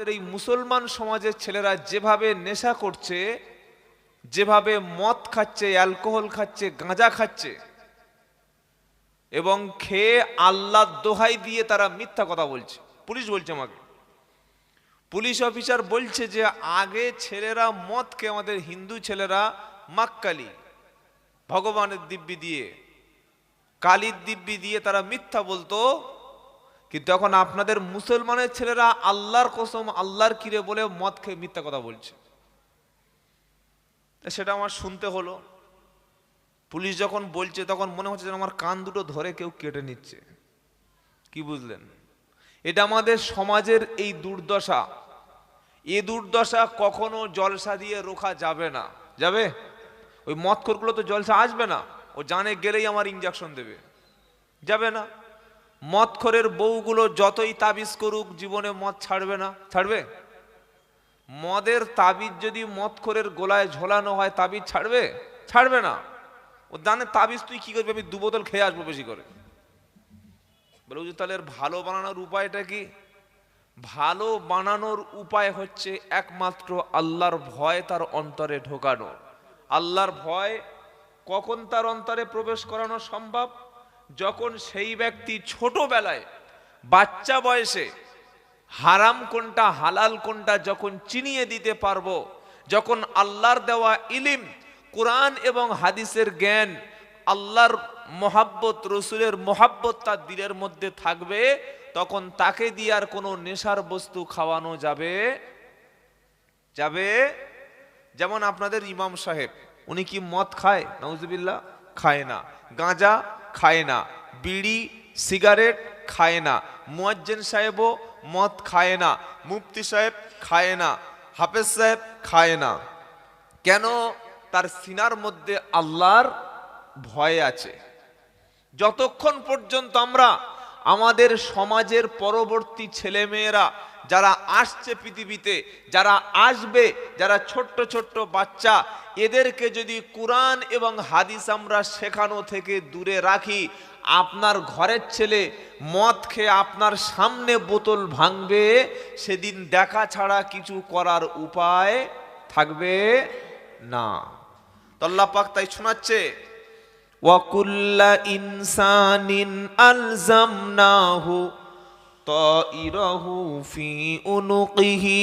এই মুসলমান সমাজের ছেলেরা যেভাবে নেশা করছে, যেভাবে মদ খাচ্ছে, অ্যালকোহল খাচ্ছে, গাঁজা খাচ্ছে এবং খেয়ে আল্লাহর দোহাই দিয়ে তারা মিথ্যা কথা বলছে। পুলিশ বলছে, আমাকে পুলিশ অফিসার বলছে যে আগে ছেলেরা মদ খেয়ে, আমাদের হিন্দু ছেলেরা মাক্কালি ভগবানের দিব্যি দিয়ে, কালীর দিব্যি দিয়ে তারা মিথ্যা বলতো, কিন্তু এখন আপনাদের মুসলমানের ছেলেরা আল্লাহর কসম, আল্লাহর কিরে বলে মদ খেয়ে মিথ্যা কথা বলছে। সেটা আমার শুনতে হলো। পুলিশ যখন বলছে তখন মনে হচ্ছে যেন আমার কান দুটো ধরে কেউ কেটে নিচ্ছে। কি বুঝলেন? এটা আমাদের সমাজের এই দুর্দশা। এই দুর্দশা কখনো জলসা দিয়ে রোখা যাবে না। যাবে? ওই মদখোরগুলো তো জলসা আসবে না, ও জানে গেলেই আমার ইঞ্জেকশন দেবে, যাবে না। মদখোরের বউগুলো যতই তাবিজ করুক জীবনে মদ ছাড়বে না। ছাড়বে? মদের তাবিজ যদি মদখোরের গোলায় ঝোলানো হয় তাবিজ ছাড়বে? ছাড়বে না। ও জানে তাবিজ তুই কি করবি, আমি 2 বোতল খেয়ে আসবো বেশি করে। বলে তাহলে ভালো বানানোর উপায়টা কি? ভালো বানানোর উপায় হচ্ছে একমাত্র আল্লাহর ভয় তার অন্তরে ঢোকানো। আল্লাহর ভয় কখন তার অন্তরে প্রবেশ করানো সম্ভব? যখন সেই ব্যক্তি ছোটবেলায়, বাচ্চা বয়সে হারাম কোনটা হালাল কোনটা যখন চিনিয়ে দিতে পারবো, যখন আল্লাহর দেওয়া ইলিম, কোরআন এবং হাদিসের জ্ঞান, আল্লাহর মোহাব্বত, রসুলের মোহাব্বত তার দিলের মধ্যে থাকবে, তখন তাকে দিয়ে আর কোনো নেশার বস্তু খাওয়ানো যাবে? যাবে? যেমন আপনাদের ইমাম সাহেব, উনি কি মদ খায়? নাউজুবিল্লাহ, খায় না। গাঁজা খায় না, বিড়ি সিগারেট খায় না। মুয়াজ্জিন সাহেবও মদ খায় না, মুফতি সাহেব খায় না, হাফেজ সাহেব খায় না। কেন? তার সিনার মধ্যে আল্লাহর ভয় আছে। যতক্ষণ পর্যন্ত আমরা আমাদের সমাজের পরবর্তী ছেলেমেয়েরা যারা আসছে পৃথিবীতে, যারা আসবে, যারা ছোট্ট ছোট্ট বাচ্চা, এদেরকে যদি কোরআন এবং হাদিস আমরা শেখানো থেকে দূরে রাখি, আপনার ঘরের ছেলে মদ খেয়ে আপনার সামনে বোতল ভাঙবে, সেদিন দেখা ছাড়া কিছু করার উপায় থাকবে না। তো আল্লাহ পাক তাই শোনাচ্ছে, ওয়াকুল্লা ইনসানিন আলজামনাহু তাইরাহু ফি উনুকিহি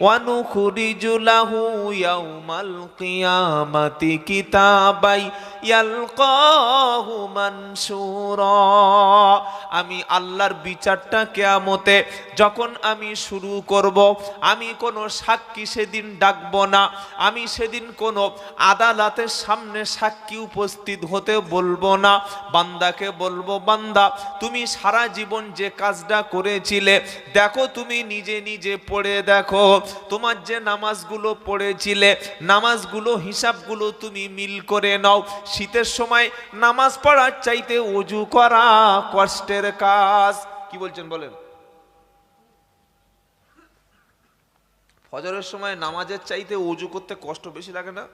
ওয়া নুখরিজু লাহু ইয়াউমাল কিয়ামাতি কিতাবাই ইয়ালকাহু মানসুরা। আমি আল্লাহর বিচারটা কিয়ামতে যখন আমি শুরু করব, আমি কোনো সাক্ষী সেদিন ডাকবো না, আমি সেদিন কোনো আদালতের সামনে সাক্ষী উপস্থিত হতে বলবো না। বান্দাকে বলবো, বান্দা তুমি সারা জীবন যে কাজটা করেছিলে, দেখো তুমি নিজে নিজে পড়ে দেখো, তোমার যে নামাজগুলো পড়েছিলে, নামাজগুলো হিসাবগুলো তুমি মিল করে নাও। শীতের সময় নামাজ পড়ার চাইতে ওযু করা কষ্টের কাজ। কি বলছেন বলেন? ফজরের সময় নামাজের চাইতে ওযু করতে কষ্ট বেশি লাগে না?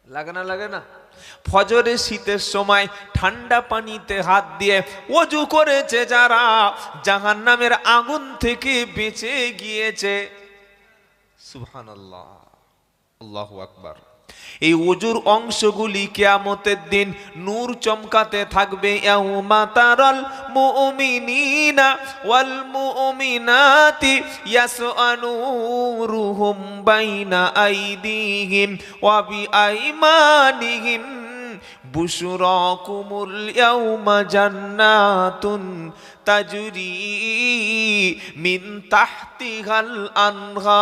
লাগে না? লাগে না? ফজরে শীতের সময় ঠান্ডা পানিতে হাত দিয়ে ওযু করেছে যারা, জাহান্নামের আগুন থেকে বেঁচে গিয়েছে। সুবহানাল্লাহ, আল্লাহু আকবার। এই ওযুর অংশগুলি কিয়ামতের দিন নূর চমকাতে থাকবে। ইয়াউমা তারাল মুমিনিনা ওয়াল মুমিনাতি ইয়াসআনুরুহুম বাইনা আইদিহিম ওয়া বিআইমানিহিম বুশরাকুমুল ইয়াউমা জান্নাতুন তাজরি মিন তাহতিহাল আনহার।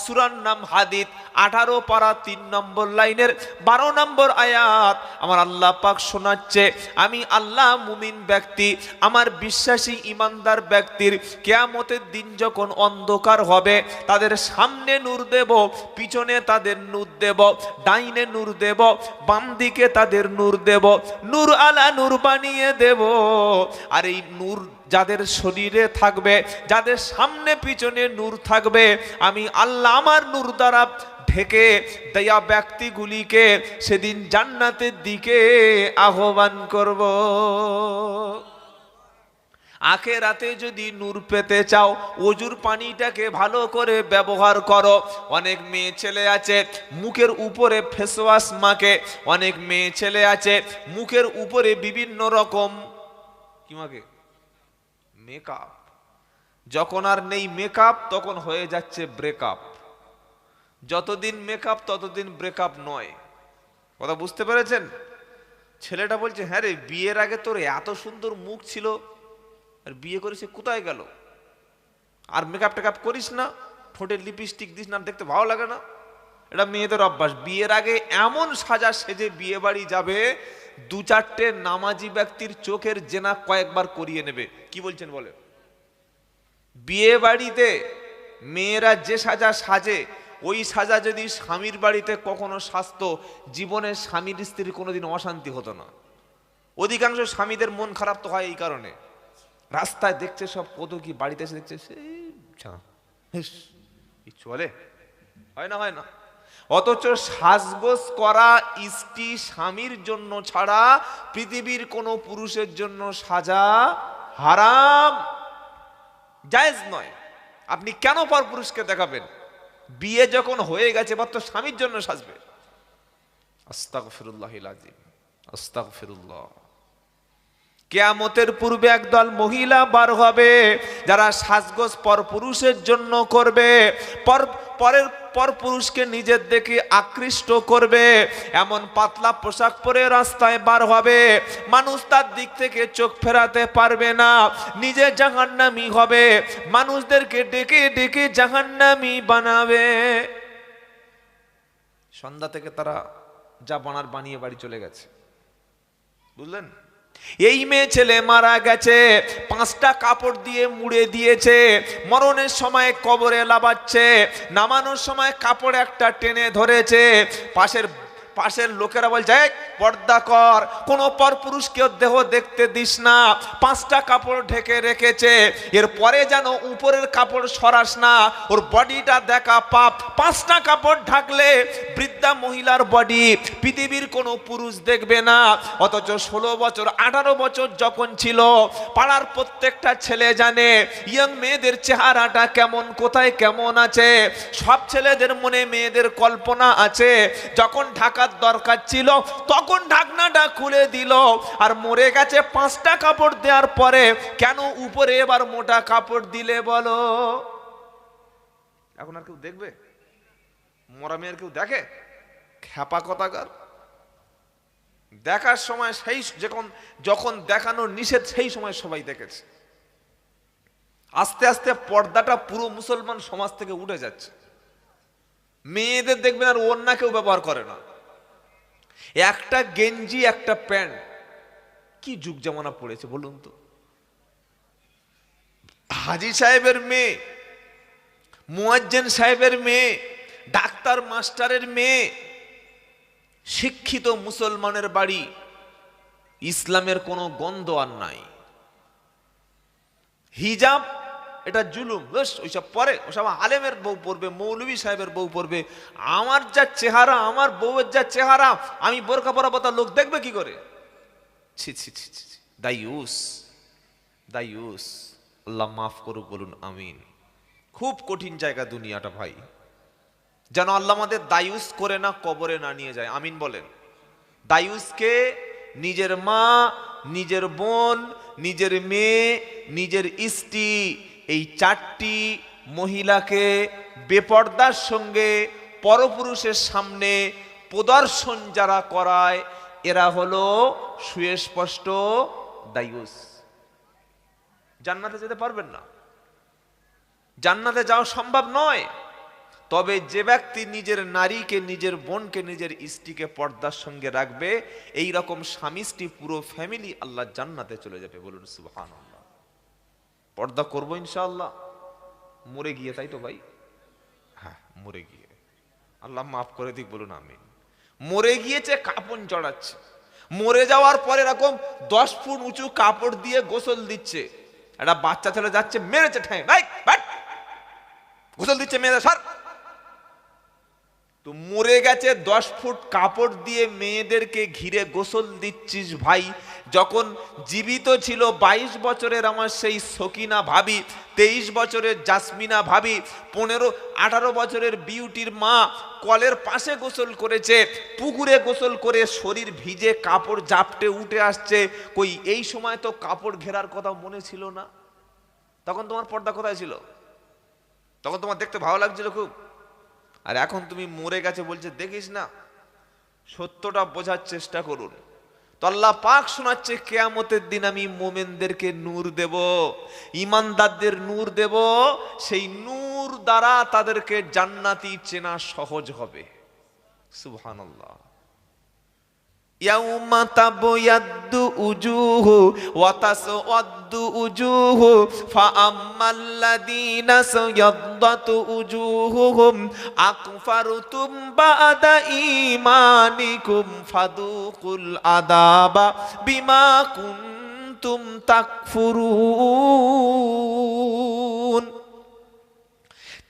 সূরার নাম হাদিদ, 18 পারা 3 নম্বর লাইনের 12 নম্বর আয়াত। আমার আল্লাহ পাক শোনাচ্ছে, আমি আল্লাহ মুমিন ব্যক্তি, আমার বিশ্বাসী ইমানদার ব্যক্তির কিয়ামতের দিন যখন অন্ধকার হবে, তাদের সামনে নূর দেব, পিছনে তাদের নূর দেব, ডাইনে নূর দেব, বাম দিকে তাদের নূর দেব, নূর আলা নূর বানিয়ে দেব। আর এই নূর যাদের শরীরে থাকবে, যাদের সামনে পিছনে নূর থাকবে, আমি আল্লাহ আমার নূর দ্বারা ঢেকে দেয়া ব্যক্তিগুলিকে সেদিন জান্নাতের দিকে আহ্বান করব। আখেরাতে যদি নূর পেতে চাও ওজুর পানিটাকে ভালো করে ব্যবহার করো। অনেক মেয়ে ছেলে আছে মুখের উপরে ফেস ওয়াশ মাখে, অনেক মেয়ে ছেলে আছে মুখের উপরে বিভিন্ন রকম কি মাখে, মেকআপ। যখন আর নেই মেকআপ তখন হয়ে যাচ্ছে ব্রেকআপ। যতদিন মেকআপ ততদিন ব্রেকআপ নয়। কথা বুঝতে পেরেছেন? ছেলেটা বলছে, হ্যাঁ রে, বিয়ের আগে তোর এত সুন্দর মুখ ছিল, আর বিয়ে করেছে কোথায় গেল? আর মেকআপ টেকআপ করিস না, ঠোঁটে লিপস্টিক দিস না, দেখতে ভালো লাগে না। এটা মেয়েদের অভ্যাস। বিয়ের আগে এমন সাজা সেজে বিয়ে বাড়ি যাবে, দু চারটে নামাজি ব্যক্তির চোখের জেনা কয়েকবার করিয়ে নেবে। কি বলছেন বলে? বিয়ে বাড়িতে মেয়েরা যে সাজা সাজে, ওই সাজা যদি স্বামীর বাড়িতে কখনো সাজতো, জীবনে স্বামীর স্ত্রীর কোনোদিন অশান্তি হতো না। অধিকাংশ স্বামীদের মন খারাপ তো হয় এই কারণে, রাস্তায় দেখছে সব কত কি, বাড়িতে এসে দেখছে সেই চলে, হয় না, হয় না। অথচ সাজগোজ করা স্ত্রী স্বামীর জন্য ছাড়া পৃথিবীর কোনো পুরুষের জন্য সাজা হারাম, জায়েজ নয়। আপনি কেন পর পুরুষকে দেখাবেন? বিয়ে যখন হয়ে গেছে এবার তো স্বামীর জন্য সাজবে। আস্তাগফিরুল্লাহিল আযীম, আস্তাগফিরুল্লাহ। কিয়ামতের পূর্বে একদল মহিলা বার হবে যারা সাজগোজ পর পুরুষের জন্য করবে, পর পুরুষকে নিজের দিকে আকৃষ্ট করবে, এমন পাতলা পোশাক পরে রাস্তায় বার হবে, মানুষ তার দিক থেকে চোখ ফেরাতে পারবে না, নিজে জাহান্নামী হবে, মানুষদেরকে ডেকে ডেকে জাহান্নামী বানাবে। সন্ধ্যা থেকে তারা যা বানার বানিয়ে বাড়ি চলে গেছে। বুঝলেন? এই মেয়ে ছেলে মারা গেছে, 5টা কাপড় দিয়ে মুড়ে দিয়েছে, মরণের সময় কবরে লাবাচ্ছে, নামানোর সময় কাপড় একটা টেনে ধরেছে। পাশের লোকেরা বলছে, পর্দা কর, কোনো পর পুরুষকে দেহ দেখতে দিস না, 5টা কাপড় ঢেকে রেখেছে, এরপরে যেন উপরের কাপড় সরাস না, ওর বডিটা দেখা পাপ। 5টা কাপড় ঢাকলে বৃদ্ধা মহিলার বডি পৃথিবীর কোনো পুরুষ দেখবে না। অথচ 16 বছর 18 বছর যখন ছিল, পাড়ার প্রত্যেকটা ছেলে জানে ইয়াং মেয়েদের চেহারাটা কেমন, কোথায় কেমন আছে। সব ছেলেদের মনে মেয়েদের কল্পনা আছে। যখন ঢাকার দরকার ছিল তখন ঢাকনাটা খুলে দিল, আর মরে গেছে 5টা কাপড় দেওয়ার পরে কেন উপরে এবার মোটা কাপড় দিলে বলো? এখন আর কেউ দেখবে? মরা মেয়ের কেউ দেখে? খ্যাপা কথাকার। দেখার সময় সেই যখন দেখানো নিষেধ সেই সময় সবাই দেখেছে। আস্তে আস্তে পর্দাটা পুরো মুসলমান সমাজ থেকে উঠে যাচ্ছে। মেয়েদের দেখবেন আর ওড়না কেউ ব্যবহার করে না, একটা গেঞ্জি একটা প্যান্ট। কি যুগ জামানা পড়েছে বলুন তো। হাজী সাহেবের মেয়ে, মুয়াজ্জিন সাহেবের মেয়ে, ডাক্তার মাস্টারের মেয়ে, শিক্ষিত মুসলমানের বাড়ি, ইসলামের কোনো গন্ধ আর নাই। হিজাব এটা জুলুম, ওইসব পরে, ওসব আলেমের বউ পড়বে, মৌলভী সাহেবের বউ পড়বে। আমার যা চেহারা, আমার বউয়ের যা চেহারা, আমি বোরকা পরাবো তা লোক দেখবে কি করে? ছি ছি ছি ছি, দায়ুস, দায়ুস। আল্লাহ মাফ করুক, বলুন আমিন। খুব কঠিন জায়গা দুনিয়াটা ভাই, যেন আল্লাহ আমাদের দায়ুস করে না কবরে না নিয়ে যায়। আমিন বলেন। দায়ুসকে নিজের মা, নিজের বোন, নিজের মেয়ে, নিজের স্ত্রী, এই 4টি মহিলাকে বেপর্দার সঙ্গে পরপুরুষের সামনে প্রদর্শন যারা করায়, এরা হলো সুস্পষ্ট দায়ুস। জান্নাতে যেতে পারবেন না, জান্নাতে যাওয়া সম্ভব নয়। তবে যে ব্যক্তি নিজের নারীকে, নিজের বোনকে, নিজের স্ত্রীকে পর্দার সঙ্গে রাখবে, এই রকম স্বামী স্ত্রী পুরো ফ্যামিলি আল্লাহ জান্নাতে চলে যাবে। বলুন সুবহানাল্লাহ। পর্দা করবো ইনশাআল্লাহ, মরে গিয়ে, তাই তো ভাই? হ্যাঁ, মরে গিয়ে। আল্লাহ মাফ করে দিক, বলুন আমিন। মরে গিয়েছে, কাপড় চড়াচ্ছে, মরে যাওয়ার পরে এরকম 10 ফুট উঁচু কাপড় দিয়ে গোসল দিচ্ছে। একটা বাচ্চা ছেলে যাচ্ছে, মেরেছে ঠ্যাং, গোসল দিচ্ছে মেয়েদের, সার। তো মরে গেছে, 10 ফুট কাপড় দিয়ে মেয়েদেরকে ঘিরে গোসল দিচ্ছিস ভাই, যখন জীবিত ছিল 22 বছরের আমার সেই সকিনা ভাবি, 23 বছরের জাসমিনা ভাবি, 15-18 বছরের বিউটির মা কলের পাশে গোসল করেছে, পুকুরে গোসল করে শরীর ভিজে কাপড় জাপটে উঠে আসছে। কই এই সময় তো কাপড় ঘেরার কথা মনে ছিল না? তখন তোমার পর্দা কোথায় ছিল? তখন তোমার দেখতে ভালো লাগছিল খুব। আর এখন তুমি মরে গেছে বলছে দেখিস না। সত্যটা বোঝার চেষ্টা করুন। তো আল্লাহ পাক শোনাচ্ছে কিয়ামতের দিন আমি মুমিনদেরকে নূর দেব, ঈমানদারদের নূর দেব, সেই নূর দ্বারা তাদেরকে জান্নাতি চেনা সহজ হবে। সুবহানাল্লাহ। ইয়াউমা তাবয়াদ্দু উজুহু ওয়া তাসওয়াদ্দু উজুহু ফাআম্মাল্লাযীনা সায়াদ্দাতু উজুহুহুম আকফারতুম বা'দা ঈমানিকুম ফাদুকুল আযাবা বিমা কুনতুম তাকফুরুন।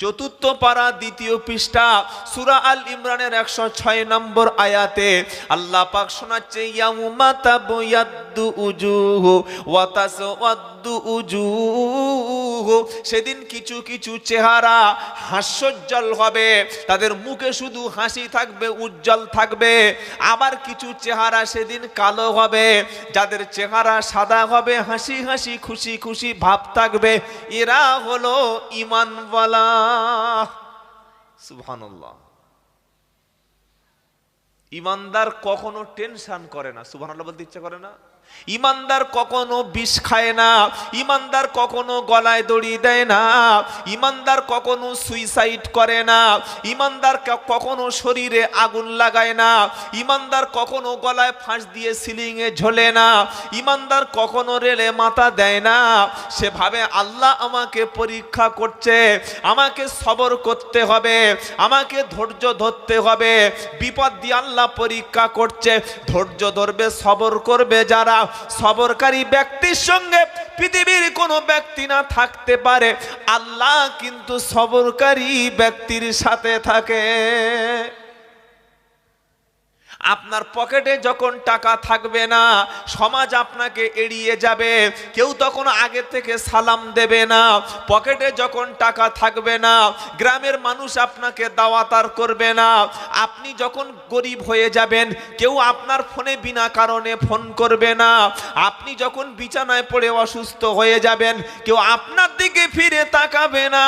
চতুর্থ পারা দ্বিতীয় পৃষ্ঠা সূরা আল ইমরানের 106 নম্বর আয়াতে আল্লাহ পাক শোনাচ্ছে ইয়াউমা তাবয়াদ্দু উজুহু ওয়া তাসওয়াদ্দু উজুহু। সেদিন কিছু কিছু চেহারা হাস্যোজ্জ্বল হবে, তাদের মুখে শুধু হাসি থাকবে, উজ্জ্বল থাকবে। আবার কিছু চেহারা সেদিন কালো হবে, যাদের চেহারা সাদা হবে, হাসি হাসি খুশি খুশি ভাব থাকবে। এরা হলো ঈমানওয়ালা। সুবহানাল্লাহ। ঈমানদার কখনো টেনশন করে না। সুবহানাল্লাহ বলতে ইচ্ছা করে না? ঈমানদার কখনো বিষ খায় না, ঈমানদার কখনো গলায় দড়ি দেয় না, ঈমানদার কখনো সুইসাইড করে না, ঈমানদার কখনো শরীরে আগুন লাগায় না, ঈমানদার কখনো গলায় ফাঁস দিয়ে সিলিং এ ঝোলে না, ঈমানদার কখনো রেলে মাথা দেয় না। সে ভাবে আল্লাহ আমাকে পরীক্ষা করছে, আমাকে সবর করতে হবে, আমাকে ধৈর্য ধরতে হবে। বিপদ দিয়ে আল্লাহ পরীক্ষা করছে, ধৈর্য ধরবে, সবর করবে। যারা সবরকারী ব্যক্তির সঙ্গে পৃথিবীর কোনো ব্যক্তি না থাকতে পারে, আল্লাহ কিন্তু সবরকারী ব্যক্তির সাথে থাকে। আপনার পকেটে যখন টাকা থাকবে না, সমাজ আপনাকে এড়িয়ে যাবে, কেউ তখন আগে থেকে সালাম দেবে না। পকেটে যখন টাকা থাকবে না, গ্রামের মানুষ আপনাকে দাওয়াতার করবে না। আপনি যখন গরিব হয়ে যাবেন, কেউ আপনার ফোনে বিনা কারণে ফোন করবে না। আপনি যখন বিছানায় পড়ে অসুস্থ হয়ে যাবেন, কেউ আপনার দিকে ফিরে তাকাবে না।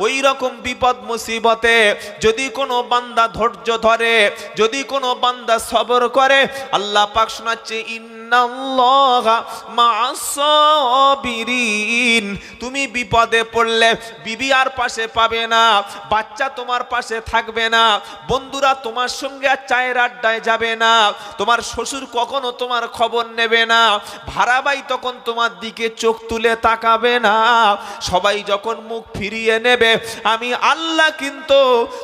ওই রকম বিপদ মুসিবতে যদি কোনো বান্দা ধৈর্য ধরে, যদি কোনো বান্দা সবর করে, আল্লাহ পাক শোনাচ্ছে ইন্নাল্লাহা মা'আস সাবিরিন। তুমি বিপদে পড়লে বিবি আর পাশে পাবে না, বাচ্চা তোমার পাশে থাকবে না, বন্ধুরা তোমার সঙ্গে আর চায়ের আড্ডায় যাবে না, তোমার শ্বশুর কখনো তোমার খবর নেবে না, ভাড়াবাই তখন তোমার দিকে চোখ তুলে তাকাবে না। সবাই যখন মুখ ফিরিয়ে নেবে, আমি আল্লাহ কিন্তু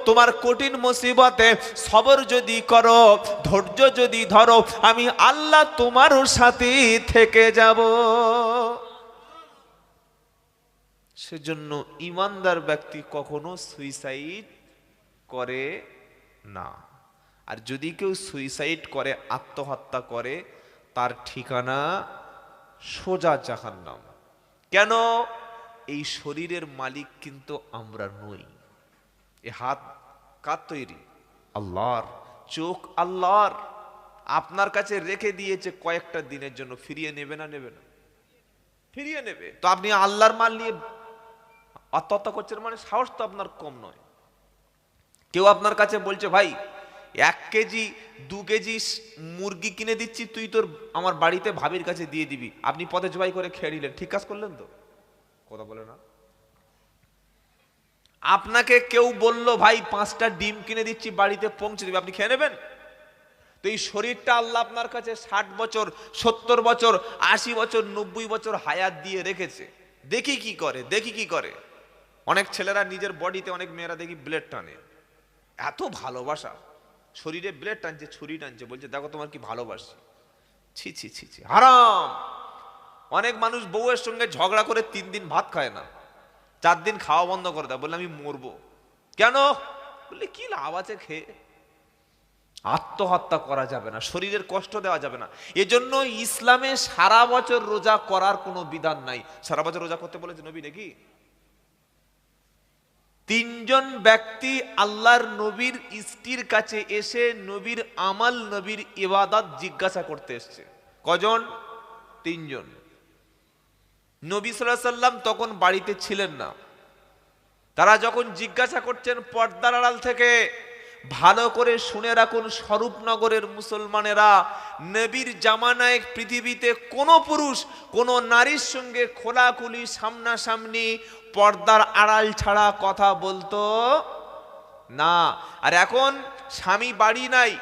তোমার কঠিন মুসিবতে সবর যদি করো, ধৈর্য যদি ধরো, আমি আল্লাহ তোমার সাথে থেকে যাব। সেজন্য ঈমানদার ব্যক্তি কখনো সুইসাইড করে না। আর যদি কেউ সুইসাইড করে, আত্মহত্যা করে, তার ঠিকানা সোজা জাহান্নাম। কেন? এই শরীরের মালিক কিন্তু আমরা নই। এ হাত কার তৈরি? আল্লাহর। চোখ আল্লাহর। আপনার কাছে রেখে দিয়েছে কয়েকটা দিনের জন্য, ফিরিয়ে নেবে না? নেবে না, ফিরিয়ে নেবে। তো আপনি আল্লাহর মাল নিয়ে আত্মহত্যা করছেন, মানে সাহস তো আপনার কম নয়। কেউ আপনার কাছে বলছে ভাই 1 কেজি 2 কেজি মুরগি কিনে দিচ্ছি, তুই তোর আমার বাড়িতে ভাবির কাছে দিয়ে দিবি। আপনি পথে জবাই করে খেয়ে নিলেন, ঠিক কাজ করলেন তো? কথা বলে না। আপনাকে কেউ বললো ভাই 5টা ডিম কিনে দিচ্ছি, বাড়িতে পৌঁছে দিবি, আপনি খেয়ে নেবেন? তো এই শরীরটা আল্লাহ আপনার কাছে 60 বছর 70 বছর 80 বছর 90 বছর হায়াত দিয়ে রেখেছে। দেখি কি করে, দেখি কি করে। অনেক ছেলেরা নিজের বডিতে, অনেক মেয়েরা দেখি ব্লেড টানে। এত ভালোবাসা, শরীরে ব্লেড টানছে, ছুরি টানছে, বলছে দেখো তোমার কি ভালোবাসি। ছি ছি ছি ছি, হারাম। অনেক মানুষ বউয়ের সঙ্গে ঝগড়া করে 3 দিন ভাত খায় না, 4 দিন খাওয়া বন্ধ করে দেয়, বললে আমি মরবো। কেন? বললে কি লাভ আছে খেয়ে? আত্মহত্যা করা যাবে না, শরীরের কষ্ট দেওয়া যাবে না। এজন্য ইসলামে সারা বছর রোজা করার কোনো বিধান নাই। সারা বছর রোজা করতে বলেছে নবী নাকি? তিনজন ব্যক্তি আল্লাহর নবীর স্ত্রীর কাছে এসে নবীর আমাল, নবীর ইবাদত জিজ্ঞাসা করতে এসছে। কজন? তিনজন। নবী সাল্লাল্লাহু আলাইহি সাল্লাম তখন বাড়িতে ছিলেন না। তারা যখন জিজ্ঞাসা করছেন পর্দার আড়াল থেকে, ভালো করে শুনে রাখুন স্বরূপনগরের মুসলমানেরা, নবীর জামানায় পৃথিবীতে কোনো পুরুষ কোনো নারীর সঙ্গে খোলাখুলি সামনাসামনি পর্দার আড়াল ছাড়া কথা বলতো না। আর এখন স্বামী বাড়ি নাই,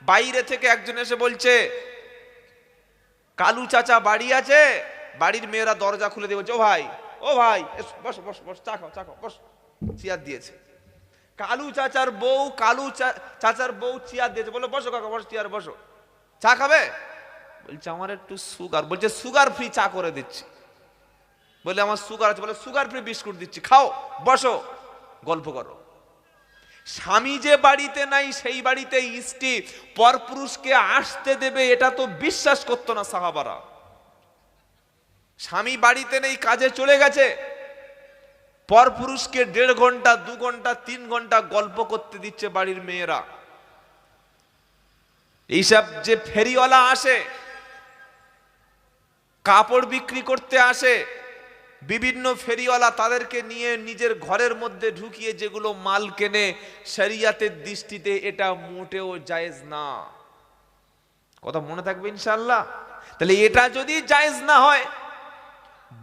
বাইরে থেকে একজন এসে বলছে কালু চাচা বাড়ি আছে, বাড়ির মেয়েরা দরজা খুলে দিয়ে বলছে ও ভাই, ও ভাই বস বস বস, চা খাও চা খাও, বস। চেয়ার দিয়েছে। কালু চাচার বউ, চাচার বউ চেয়ার দিয়েছে, বলে বসো কাকা, বসো চেয়ার বসো, চা খাবে? বলছে আমার একটু সুগার। বলছে সুগার ফ্রি চা করে দিচ্ছি। বলে আমার সুগার আছে। বলে সুগার ফ্রি বিস্কুট দিচ্ছি, খাও, বসো, গল্প করো। স্বামী যে বাড়িতে নাই সেই বাড়িতে স্ত্রী পরপুরুষকে আসতে দেবে, এটা তো বিশ্বাস করতো না সাহাবারা। স্বামী বাড়িতে নেই, কাজে চলে গেছে, পরপুরুষকে 1.5 ঘন্টা 2 ঘন্টা 3 ঘন্টা গল্প করতে দিচ্ছে বাড়ির মেয়েরা। এইসব যে ফেরিওয়ালা আসে, কাপড় বিক্রি করতে আসে, বিভিন্ন ফেরিওয়ালা তাদেরকে নিয়ে নিজের ঘরের মধ্যে ঢুকিয়ে যেগুলো মাল কেনে, শরিয়াতের দৃষ্টিতে এটা মোটেও জায়েজ না। কথা মনে থাকবে ইনশাআল্লাহ। তাহলে এটা যদি জায়েজ না হয়,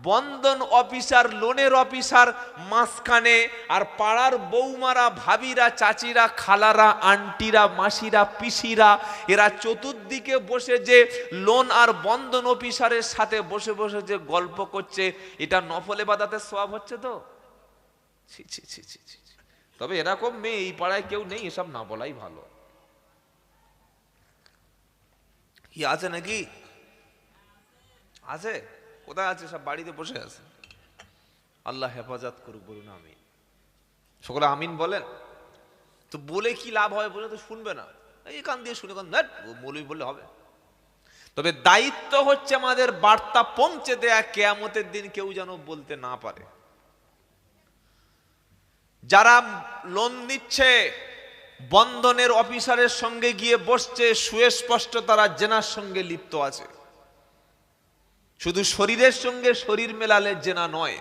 বন্ধন অফিসার, লোনের অফিসার মাঝখানে, আর পাড়ার বৌমারা, ভাবিরা, চাচিরা, খালারা, আন্টিরা, মাসিরা, পিসিরা, এরা চতুর্দিকে বসে যে লোন আর বন্ধন অফিসারের সাথে বসে বসে যে গল্প করছে, এটা নফল ইবাদতের সওয়াব হচ্ছে তো? ছি ছি ছি ছি ছি। তবে এরকম মেয়ে এই পাড়ায় কেউ নেই, এসব না বলাই ভালো। কি আছে নাকি? আছে? কোথায় আছে? সব বাড়িতে বসে আছে। আল্লাহ হেফাজত করুক, বলুন আমিন। সকলে আমিন বলেন। তো বলে কি লাভ হয়? বলে তো শুনবে না, এই কান দিয়ে শুনে কান মৌলবি বললে হবে। তবে দায়িত্ব হচ্ছে আমাদের বার্তা পৌঁছে দেয়া, কিয়ামতের দিন কেউ যেন বলতে না পারে। যারা লোন নিচ্ছে, বন্ধনের অফিসারের সঙ্গে গিয়ে বসছে, সুস্পষ্ট তারা জেনার সঙ্গে লিপ্ত আছে। শুধু শরীরের সঙ্গে শরীর মেলালে জেনা নয়,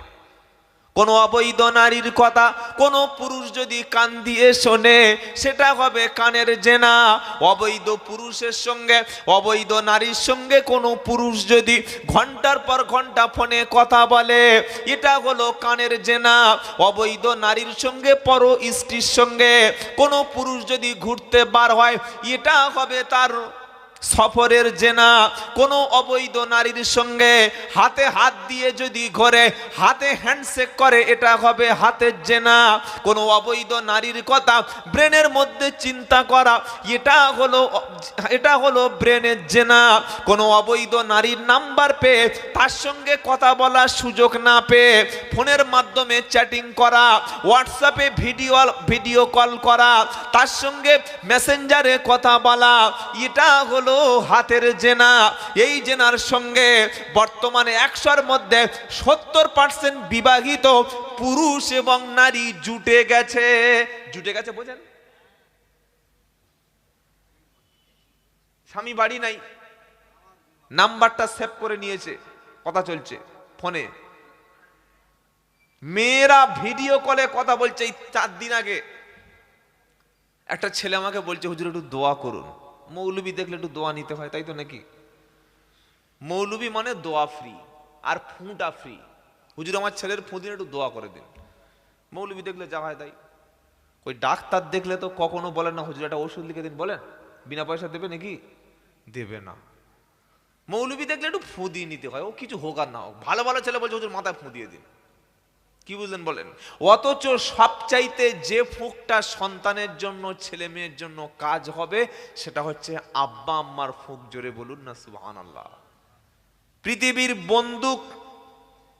কোন অবৈধ নারীর কথা কোন পুরুষ যদি কান দিয়ে শোনে, সেটা হবে কানের জেনা। অবৈধ পুরুষের সঙ্গে, অবৈধ নারীর সঙ্গে কোন পুরুষ যদি ঘন্টার পর ঘন্টা ফোনে কথা বলে, এটা হলো কানের জেনা। অবৈধ নারীর সঙ্গে, পর স্ত্রীর সঙ্গে কোন পুরুষ যদি ঘুরতে বার হয়, এটা হবে তার সফরের জেনা। কোন অবৈধ নারীর সঙ্গে হাতে হাত দিয়ে যদি ঘরে হাতে হ্যান্ডশেক করে, এটা হবে হাতের জেনা। কোন অবৈধ নারীর কথা ব্রেনের মধ্যে চিন্তা করা, এটা হলো ব্রেনের জেনা। কোন অবৈধ নারীর নাম্বার পেয়ে তার সঙ্গে কথা বলার সুযোগ না পেয়ে ফোনের মাধ্যমে চ্যাটিং করা, হোয়াটসঅ্যাপে ভিডিও কল করা, তার সঙ্গে মেসেঞ্জারে কথা বলা, এটা হলো হাতের জেনা। এই জেনার সঙ্গে বর্তমানে 100-র মধ্যে 70% বিবাহিত পুরুষ এবং নারী জুটে গেছে। জুটে গেছে বোঝেন? স্বামী বাড়ি নাই, নাম্বারটা সেভ করে নিয়েছে, কথা চলছে ফোনে, মেয়েরা ভিডিও কলে কথা বলছে। এই 4 দিন আগে একটা ছেলে আমাকে বলছে, হুজুর একটু দোয়া করুন। মৌলবি দেখলে একটু দোয়া নিতে হয়, তাই তো নাকি? মৌলবি মানে দোয়া ফ্রি আর ফুঁটা ফ্রি। হুজুর আমার ছেলের ফুঁদিন একটু দোয়া করে দিন। মৌলবি দেখলে যা হয় তাই। ওই ডাক্তার দেখলে তো কখনো বলেন না হুজুর একটা ওষুধ লিখে দিন, বলেন বিনা পয়সা দেবে নাকি? দেবে না। মৌলবি দেখলে একটু ফুঁ দিয়ে নিতে হয়, ও কিছু হোক আর না হোক। ভালো ভালো ছেলে বলছে হুজুর মাথায় ফুঁ দিয়ে দিন। কি বুঝলেন বলেন? অথচ সবচাইতে যে ফুঁকটা সন্তানের জন্য, ছেলে মেয়ের জন্য কাজ হবে, সেটা হচ্ছে আব্বা আম্মার ফুঁক। জোরে বলুন না সুবহানাল্লাহ। পৃথিবীর বন্দুক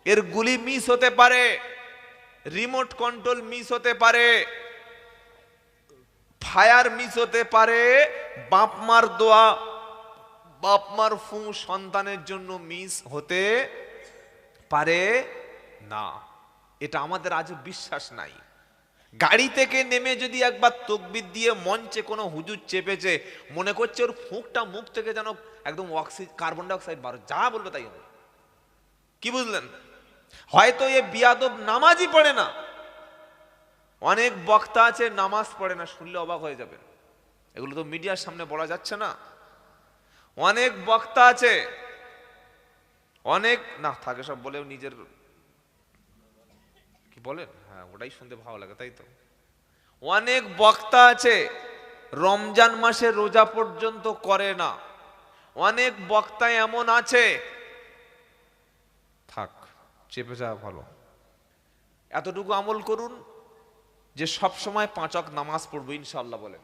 এর গুলি মিস হতে পারে, রিমোট কন্ট্রোল মিস হতে পারে, ফায়ার মিস হতে পারে, বাপ মার দোয়া, বাপ মার ফু সন্তানের জন্য মিস হতে পারে না। এটা আমাদের আজও বিশ্বাস নাই। গাড়ি থেকে নেমে যদি একবার তাকবীর দিয়ে মঞ্চে কোনো হুজুর চেপেছে, মনে করছে ওর ফুঁকটা মুখ থেকে যেন একদম কার্বন ডাই অক্সাইড বার, যা বলবে তাই হবে। কি বুঝলেন? হয়তো এ বিয়াদব নামাজই পড়ে না। অনেক বক্তা আছে নামাজ পড়ে না, শুনলে অবাক হয়ে যাবেন। এগুলো তো মিডিয়ার সামনে বলা যাচ্ছে না। অনেক বক্তা আছে, অনেক না থাকে সব বলেও নিজের কি বলেন, হ্যাঁ ওটাই শুনতে ভালো লাগে, তাই তো। অনেক বক্তা আছে রমজান মাসে রোজা পর্যন্ত করে না। অনেক বক্তা এমন আছে, থাক চেপে যাওয়া ভালো। এতটুকু আমল করুন যে সব সময় 5 ওয়াক্ত নামাজ পড়বো ইনশাআল্লাহ। বলেন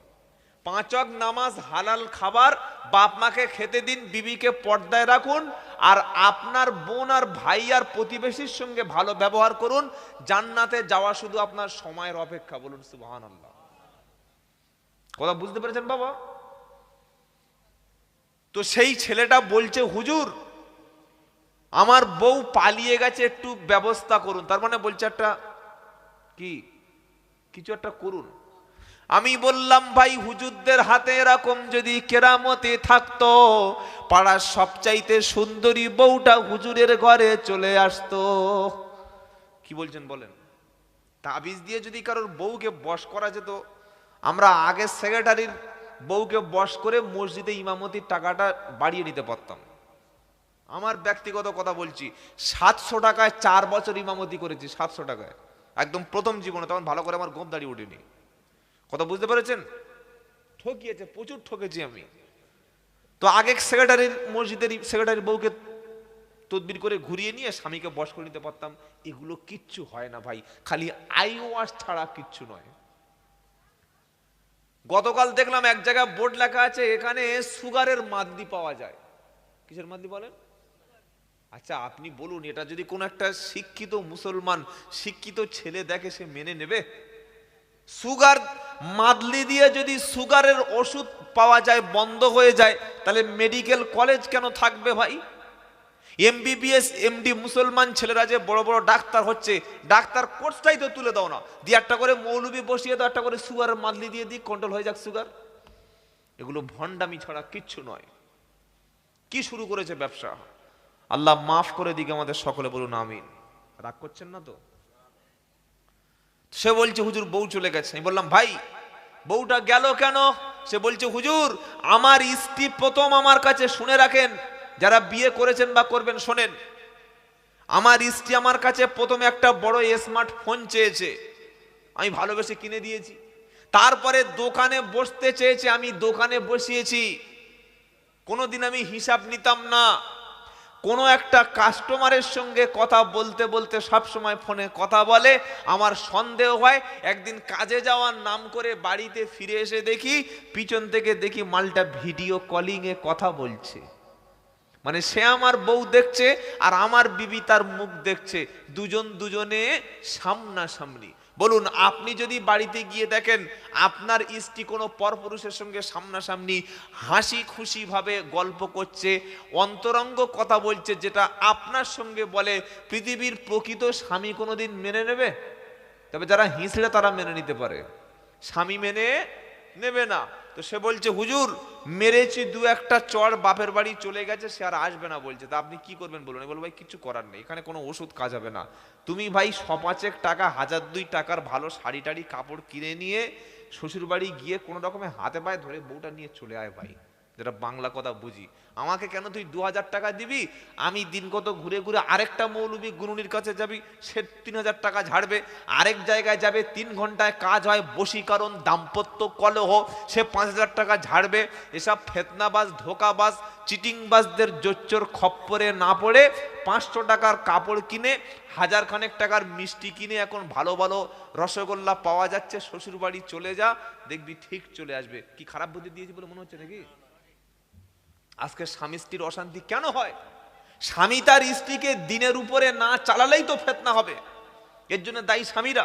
5 ওয়াক্ত নামাজ, হালাল খাবার, বাপ মাকে খেতে দিন, বিবিকে পর্দায় রাখুন, আর আপনার বোন আর ভাই আর প্রতিবেশীর সঙ্গে ভালো ব্যবহার করুন। জান্নাতে যাওয়া শুধু আপনার সময়ের অপেক্ষা। বলুন সুবহানাল্লাহ। কথা বুঝতে পেরেছেন বাবা? তো সেই ছেলেটা বলছে, হুজুর আমার বউ পালিয়ে গেছে, একটু ব্যবস্থা করুন। তার মানে বলছে একটা কি কিছু একটা করুন। আমি বললাম, ভাই হুজুরদের হাতে এরকম যদি কেরামতে থাকতো, পাড়ার সবচাইতে সুন্দরী বউটা হুজুরের ঘরে চলে আসতো। কি বলছেন বলেন? তাবিজ দিয়ে যদি কারোর বউকে বশ করা যেত, আমরা আগে সেক্রেটারির বউকে বশ করে মসজিদে ইমামতির টাকাটা বাড়িয়ে নিতে পারতাম। আমার ব্যক্তিগত কথা বলছি, 700 টাকায় 4 বছর ইমামতি করেছি। 700 টাকায় একদম প্রথম জীবনে, তখন ভালো করে আমার গোঁফ দাড়ি উঠেনি। কথা বুঝতে পেরেছেন? ঠকিয়েছে, প্রচুর ঠকেছি আমি। তো আগে সেক্রেটারির মসজিদের সেক্রেটারির বউকে তদবির করে ঘুরিয়ে নিয়ে স্বামীকে বশ করে নিতে পারতাম। এগুলো কিচ্ছু হয় না ভাই, খালি আই ওয়াশ ছাড়া কিচ্ছু নয়। গতকাল দেখলাম এক জায়গায় বোর্ড লেখা আছে, এখানে সুগারের মাদলি পাওয়া যায়। কিসের মাদলি বলেন? আচ্ছা আপনি বলুন, এটা যদি কোনো একটা শিক্ষিত মুসলমান, শিক্ষিত ছেলে দেখে, সে মেনে নেবে? সুগার মাদলি দিয়ে যদি সুগারের ওষুধ পাওয়া যায়, বন্ধ হয়ে যায়, তাহলে মেডিকেল কলেজ কেন থাকবে ভাই? এমবিবিএস এমডি মুসলমান ছেলেরা যে বড় বড় ডাক্তার হচ্ছে, ডাক্তার কোর্সটাই তো তুলে দাও না, দিয়ে একটা করে মৌলবি বসিয়ে দাও, একটা করে সুগারের মাদলি দিয়ে দিই, কন্ট্রোল হয়ে যাক সুগার। এগুলো ভণ্ডামি ছাড়া কিচ্ছু নয়। কি শুরু করেছে ব্যবসা? আল্লাহ মাফ করে দিকে আমাদের সকলে, বলুন আমিন। রাগ করছেন না তো? সে বলছে হুজুর বউ চলে গেছে। আমি বললাম, ভাই বউটা গেল কেন? সে বলছে, হুজুর আমার স্ত্রী প্রথম আমার কাছে, শুনে রাখেন যারা বিয়ে করেছেন বা করবেন, শোনেন, আমার স্ত্রী আমার কাছে প্রথমে একটা বড় স্মার্টফোন চেয়েছে, আমি ভালোবেসে কিনে দিয়েছি। তারপরে দোকানে বসতে চেয়েছে, আমি দোকানে বসিয়েছি। কোনোদিন আমি হিসাব নিতাম না। কোনো একটা কাস্টমারের সঙ্গে কথা বলতে বলতে সব সময় ফোনে কথা বলে, আমার সন্দেহ হয়। একদিন কাজে যাওয়ার নাম করে বাড়িতে ফিরে এসে দেখি, পিছন থেকে দেখি মালটা ভিডিও কলিং এ কথা বলছে। মানে সে আমার বউ দেখছে আর আমার বিবি তার মুখ দেখছে, দুজন দুজনে সামনাসামনি। বলুন আপনি যদি বাড়িতে গিয়ে দেখেন আপনার স্ত্রী কোনো পরপুরুষের সঙ্গে সামনাসামনি হাসি খুশি ভাবে গল্প করছে, অন্তরঙ্গ কথা বলছে, যেটা আপনার সঙ্গে বলে, পৃথিবীর প্রকৃত স্বামী কোনোদিন মেনে নেবে? তবে যারা হিঁচড়ে তারা মেনে নিতে পারে, স্বামী মেনে নেবে না। তো সে বলছে, হুজুর মেরেছি 2-1টা চড়, বাপের বাড়ি চলে গেছে, সে আর আসবে না বলছে। তা আপনি কি করবেন বলুন? আমি বলবো, ভাই কিছু করার নেই, এখানে কোনো ওষুধ কাজ হবে না। তুমি ভাই 100-5 টাকা, 1000-2 টাকার ভালো শাড়ি টাড়ি কাপড় কিনে নিয়ে শ্বশুর বাড়ি গিয়ে কোনো রকমে হাতে পায়ে ধরে বউটা নিয়ে চলে আয় ভাই, যেটা বাংলা কথা বুঝি। আমাকে কেন তুই 2000 টাকা দিবি, আমি দিন কত ঘুরে ঘুরে আরেকটা মৌলবি গুরুনির কাছে যাবি, সে 3000 টাকা ঝাড়বে। আরেক জায়গায় যাবে, 3 ঘন্টায় কাজ হয়, বশীকরণ, দাম্পত্য কলহ, সে 5000 টাকা ঝাড়বে। এসব ফেতনাবাজ, ধোকাবাজ, চিটিংবাজদের জোচ্চোর খপ্পরে না পড়ে 500 টাকার কাপড় কিনে, 1000 খানেক টাকার মিষ্টি কিনে, এখন ভালো ভালো রসগোল্লা পাওয়া যাচ্ছে, শ্বশুর বাড়ি চলে যা, দেখবি ঠিক চলে আসবে। কি খারাপ বুদ্ধি দিয়েছি বলে মনে হচ্ছে নাকি? আজকে স্বামী স্ত্রীর অশান্তি কেন হয়? স্বামী তার স্ত্রীকে দিনের উপরে না চালালেই তো ফিতনা হবে। এর জন্য দায়ী স্বামীরা।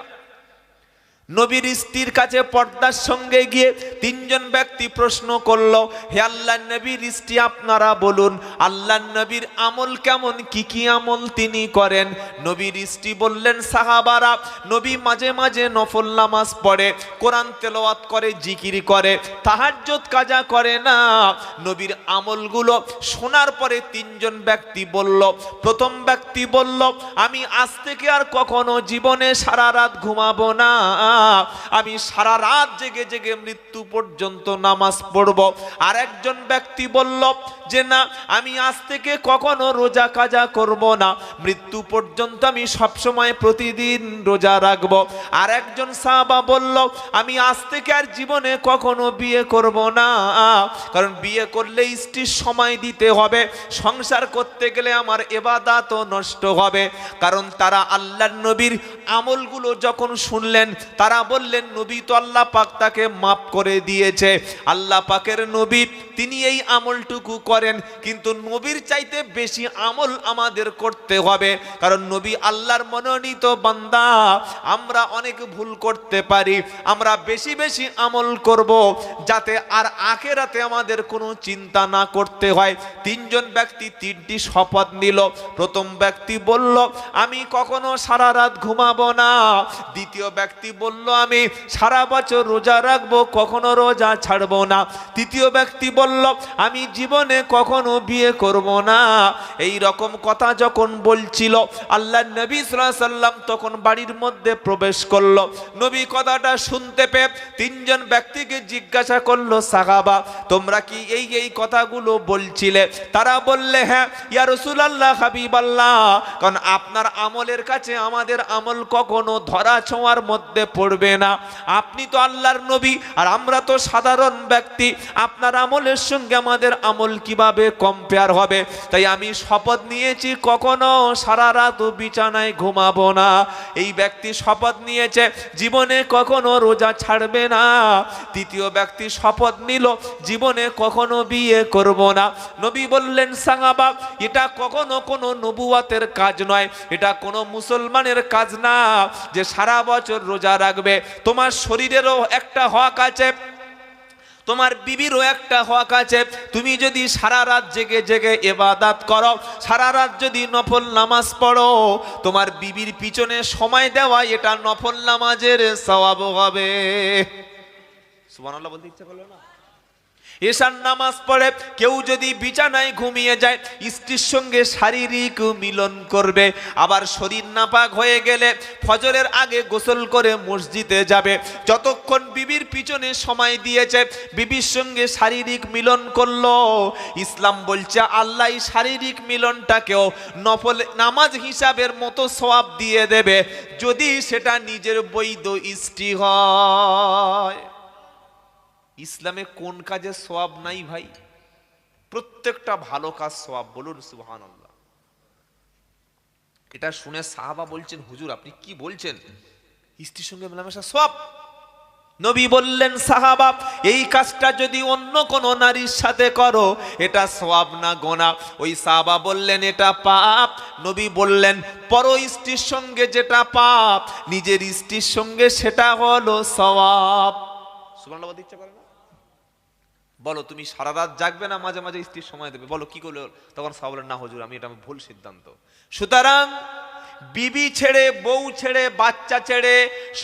নবীর স্ত্রীর কাছে পর্দার সঙ্গে গিয়ে তিনজন ব্যক্তি প্রশ্ন করলো, হে আল্লাহর নবীর স্ত্রী আপনারা বলুন আল্লাহর নবীর আমল কেমন, কি কি আমল তিনি করেন? নবীর স্ত্রী বললেন, সাহাবারা, নবী মাঝে মাঝে নফল নামাজ পড়ে, কোরআন তেলাওয়াত করে, জিকির করে, তাহাজ্জুদ কাজা করে না। নবীর আমলগুলো শোনার পরে তিনজন ব্যক্তি বলল, প্রথম ব্যক্তি বলল, আমি আজ থেকে আর কখনো জীবনে সারা রাত ঘুমাবো না, আমি সারা রাত জেগে জেগে মৃত্যু পর্যন্ত নামাজ পড়ব। আর একজন ব্যক্তি বলল যে না, আমি আজ থেকে কখনো রোজা কাজা করব না, মৃত্যু পর্যন্ত আমি সব সময় প্রতিদিন রোজা রাখব। আর একজন সাহাবা বলল, আমি আজ থেকে আর জীবনে কখনো বিয়ে করব না, কারণ বিয়ে করলে স্ত্রীর সময় দিতে হবে, সংসার করতে গেলে আমার ইবাদতও নষ্ট হবে। কারণ তারা আল্লাহর নবীর আমলগুলো যখন শুনলেন তারা বললেন, নবী তো আল্লাহ পাক তাকে মাফ করে দিয়েছে, আল্লাহ পাকের নবী তিনি এই আমলটুকু করেন, কিন্তু নবীর চাইতে বেশি আমল আমাদের করতে হবে, কারণ নবী আল্লাহর মনোনীত বান্দা। আমরা অনেক ভুল করতে পারি, আমরা বেশি বেশি আমল করব যাতে আর আখিরাতে আমাদের কোনো চিন্তা না করতে হয়। তিনজন ব্যক্তি তিনটি শপথ নিল। প্রথম ব্যক্তি বলল, আমি কখনো সারা রাত ঘুমাবো না। দ্বিতীয় ব্যক্তি বলল, আমি সারা বছর রোজা রাখবো, কখনো রোজা ছাড়বো না। তৃতীয় ব্যক্তি বলল, আমি জীবনে কখনো বিয়ে করব না। এই রকম কথা যখন বলছিল, আল্লাহর নবী সাল্লাল্লাহু আলাইহি সাল্লাম তখন বাড়ির মধ্যে প্রবেশ করলো। নবী কথাটা শুনতে পেয়ে তিনজন ব্যক্তিকে জিজ্ঞাসা করলো, সাহাবা, তোমরা কি এই এই কথাগুলো বলছিলে? তারা বললে, হ্যাঁ ইয়া রাসূলুল্লাহ, হাবিবাল্লাহ, কারণ আপনার আমলের কাছে আমাদের আমল কখনো ধরা ছোঁয়ার মধ্যে পড়বে না। আপনি তো আল্লাহর নবী আর আমরা তো সাধারণ ব্যক্তি, আপনার আমলের সঙ্গে আমাদের আমল কিভাবে কম্পেয়ার হবে? তাই আমি শপথ নিয়েছি কখনো সারা রাত বিছানায় ঘুমাবো না। এই ব্যক্তি শপথ নিয়েছে জীবনে কখনো রোজা ছাড়বে না। তৃতীয় ব্যক্তি শপথ নিল জীবনে কখনো বিয়ে করব না। নবী বললেন, সাহাবা, এটা কখনো কোনো নবুয়াতের কাজ নয়, এটা কোনো মুসলমানের কাজ না যে সারা বছর রোজা রাখবে। তোমার শরীরেরও একটা হক আছে, তোমার বিবিরও একটা হক আছে। তুমি যদি সারা রাত জেগে জেগে ইবাদত করো, সারা রাত যদি নফল নামাজ পড়ো, তোমার বিবির পিছনে সময় দেওয়া এটা নফল নামাজের সওয়াব হবে। সুবহানাল্লাহ বলতে ইচ্ছা করলো না? এশার নামাজ পড়ে কেউ যদি বিছানায় ঘুমিয়ে যায়, স্ত্রীর সঙ্গে শারীরিক মিলন করবে, আবার শরীর নাপাক হয়ে গেলে ফজরের আগে গোসল করে মসজিদে যাবে, যতক্ষণ বিবির পিছনে সময় দিয়েছে, বিবির সঙ্গে শারীরিক মিলন করলো, ইসলাম বলছে আল্লাহ শারীরিক মিলনটাকেও নফল নামাজ হিসাবের মতো সওয়াব দিয়ে দেবে, যদি সেটা নিজের বৈধ স্ত্রী হয়। ইসলামে কোন কাজে সওয়াব নাই ভাই? প্রত্যেকটা ভালো কাজ সওয়াব। বলুন সুবহানাল্লাহ। এটা শুনে সাহাবা বলছেন, হুজুর আপনি কি বলছেন? স্ত্রীর সঙ্গে মেলামেশা সওয়াব? নবী বললেন, সাহাবা, এই কাজটা যদি অন্য কোন নারীর সাথে করো এটা সওয়াব না গুনাহ? ওই সাহাবা বললেন, এটা পাপ। নবী বললেন, পর স্ত্রীর সঙ্গে যেটা পাপ, নিজের স্ত্রীর সঙ্গে সেটা হলো সওয়াব। সুবহানাল্লাহ বলতে ইচ্ছা করে না? বলো, তুমি সারা রাত জাগবে না, মাঝে মাঝে স্ত্রীর সময় দেবে, বলো কি করলো? তখন সাহাবা বলেন, না হুজুর, আমি এটা ভুল সিদ্ধান্ত। সুতরাং বিবি ছেড়ে, বউ ছেড়ে, বাচ্চা ছেড়ে,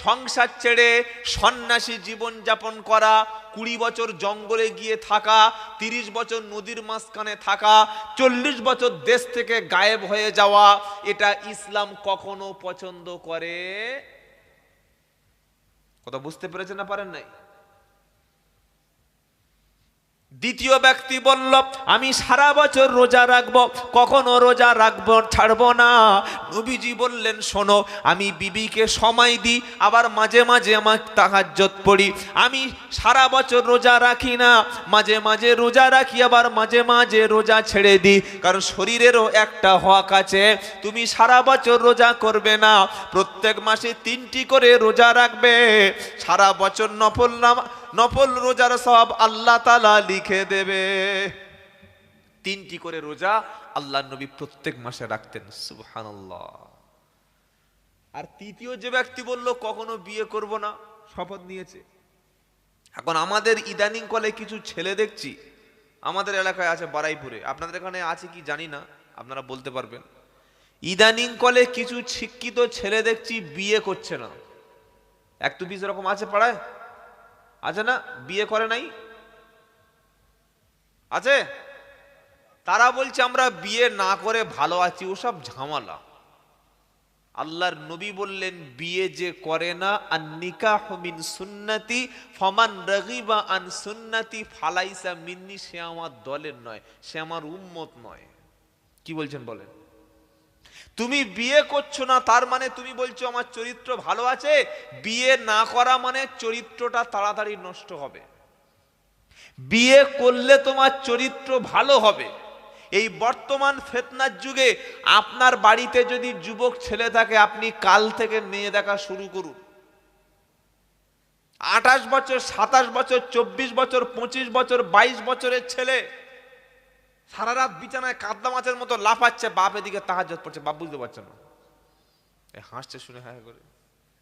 সংসার ছেড়ে সন্ন্যাসী জীবন যাপন করা, 20 বছর জঙ্গলে গিয়ে থাকা, 30 বছর নদীর মাঝখানে থাকা, 40 বছর দেশ থেকে গায়েব হয়ে যাওয়া, এটা ইসলাম কখনো পছন্দ করে। কথা বুঝতে পেরেছেন না পারেন নাই? দ্বিতীয় ব্যক্তি বলল, আমি সারা বছর রোজা রাখবো, কখনো রোজা রাখবো ছাড়বো না। নবীজি বললেন, শোনো, আমি বিবিকে সময় দিই, আবার মাঝে মাঝে আমার তাহাজ্জুদ পড়ি। আমি সারা বছর রোজা রাখি না, মাঝে মাঝে রোজা রাখি, আবার মাঝে মাঝে রোজা ছেড়ে দিই, কারণ শরীরেরও একটা হক আছে। তুমি সারা বছর রোজা করবে না, প্রত্যেক মাসে 3টি করে রোজা রাখবে। সারা বছর নফল রোজার সওয়াব আল্লাহ তাআলা লিখে দেবে। 3টি করে রোজা আল্লাহর নবী প্রত্যেক মাসে রাখতেন। সুবহানাল্লাহ। আর তৃতীয় যে ব্যক্তি বলল কখনো বিয়ে করব না, শপথ নিয়েছে। এখন আমাদের ইদানিং কলে কিছু ছেলে দেখছি, আমাদের এলাকায় আছে বারাইপুরে, আপনাদের এখানে আছে কি জানি না, আপনারা বলতে পারবেন। ইদানিং কলে কিছু শিক্ষিত ছেলে দেখছি বিয়ে করছে না। এক তো বিশ এরকম আছে পাড়ায়, আছে না? বিয়ে করে নাই, আছে। তারা বলছে আমরা বিয়ে না করে ভালো আছি, ওসব ঝামেলা। আল্লাহর নবী বললেন বিয়ে যে করে না, আর নিকাহু মিন সুন্নতি ফামান রাগিবা আন সুন্নতি ফালাইসা মিন্নি, সে আমার দলের নয়, সে আমার উম্মত নয়। কি বলছেন বলেন? তুমি বিয়ে করছো না তার মানে তুমি বলছো আমার চরিত্র ভালো আছে। বিয়ে না করা মানে চরিত্রটা তাড়াতাড়ি নষ্ট হবে। বিয়ে করলে তোমার চরিত্র ভালো হবে। এই বর্তমান ফিতনার যুগে আপনার বাড়িতে যদি যুবক ছেলে থাকে, আপনি কাল থেকে মেয়ে দেখা শুরু করুন। 28 বছর, 27 বছর, 24 বছর, 25 বছর, 22 বছরের ছেলে সারা রাত বিছানায় কাদলা মাছের মতো লাফাচ্ছে, বাপ এদিকে তাহাজ্জুদ পড়ছে, বাপ বুঝতে পারছে না, হাসছে শুনে হ্যাঁ করে।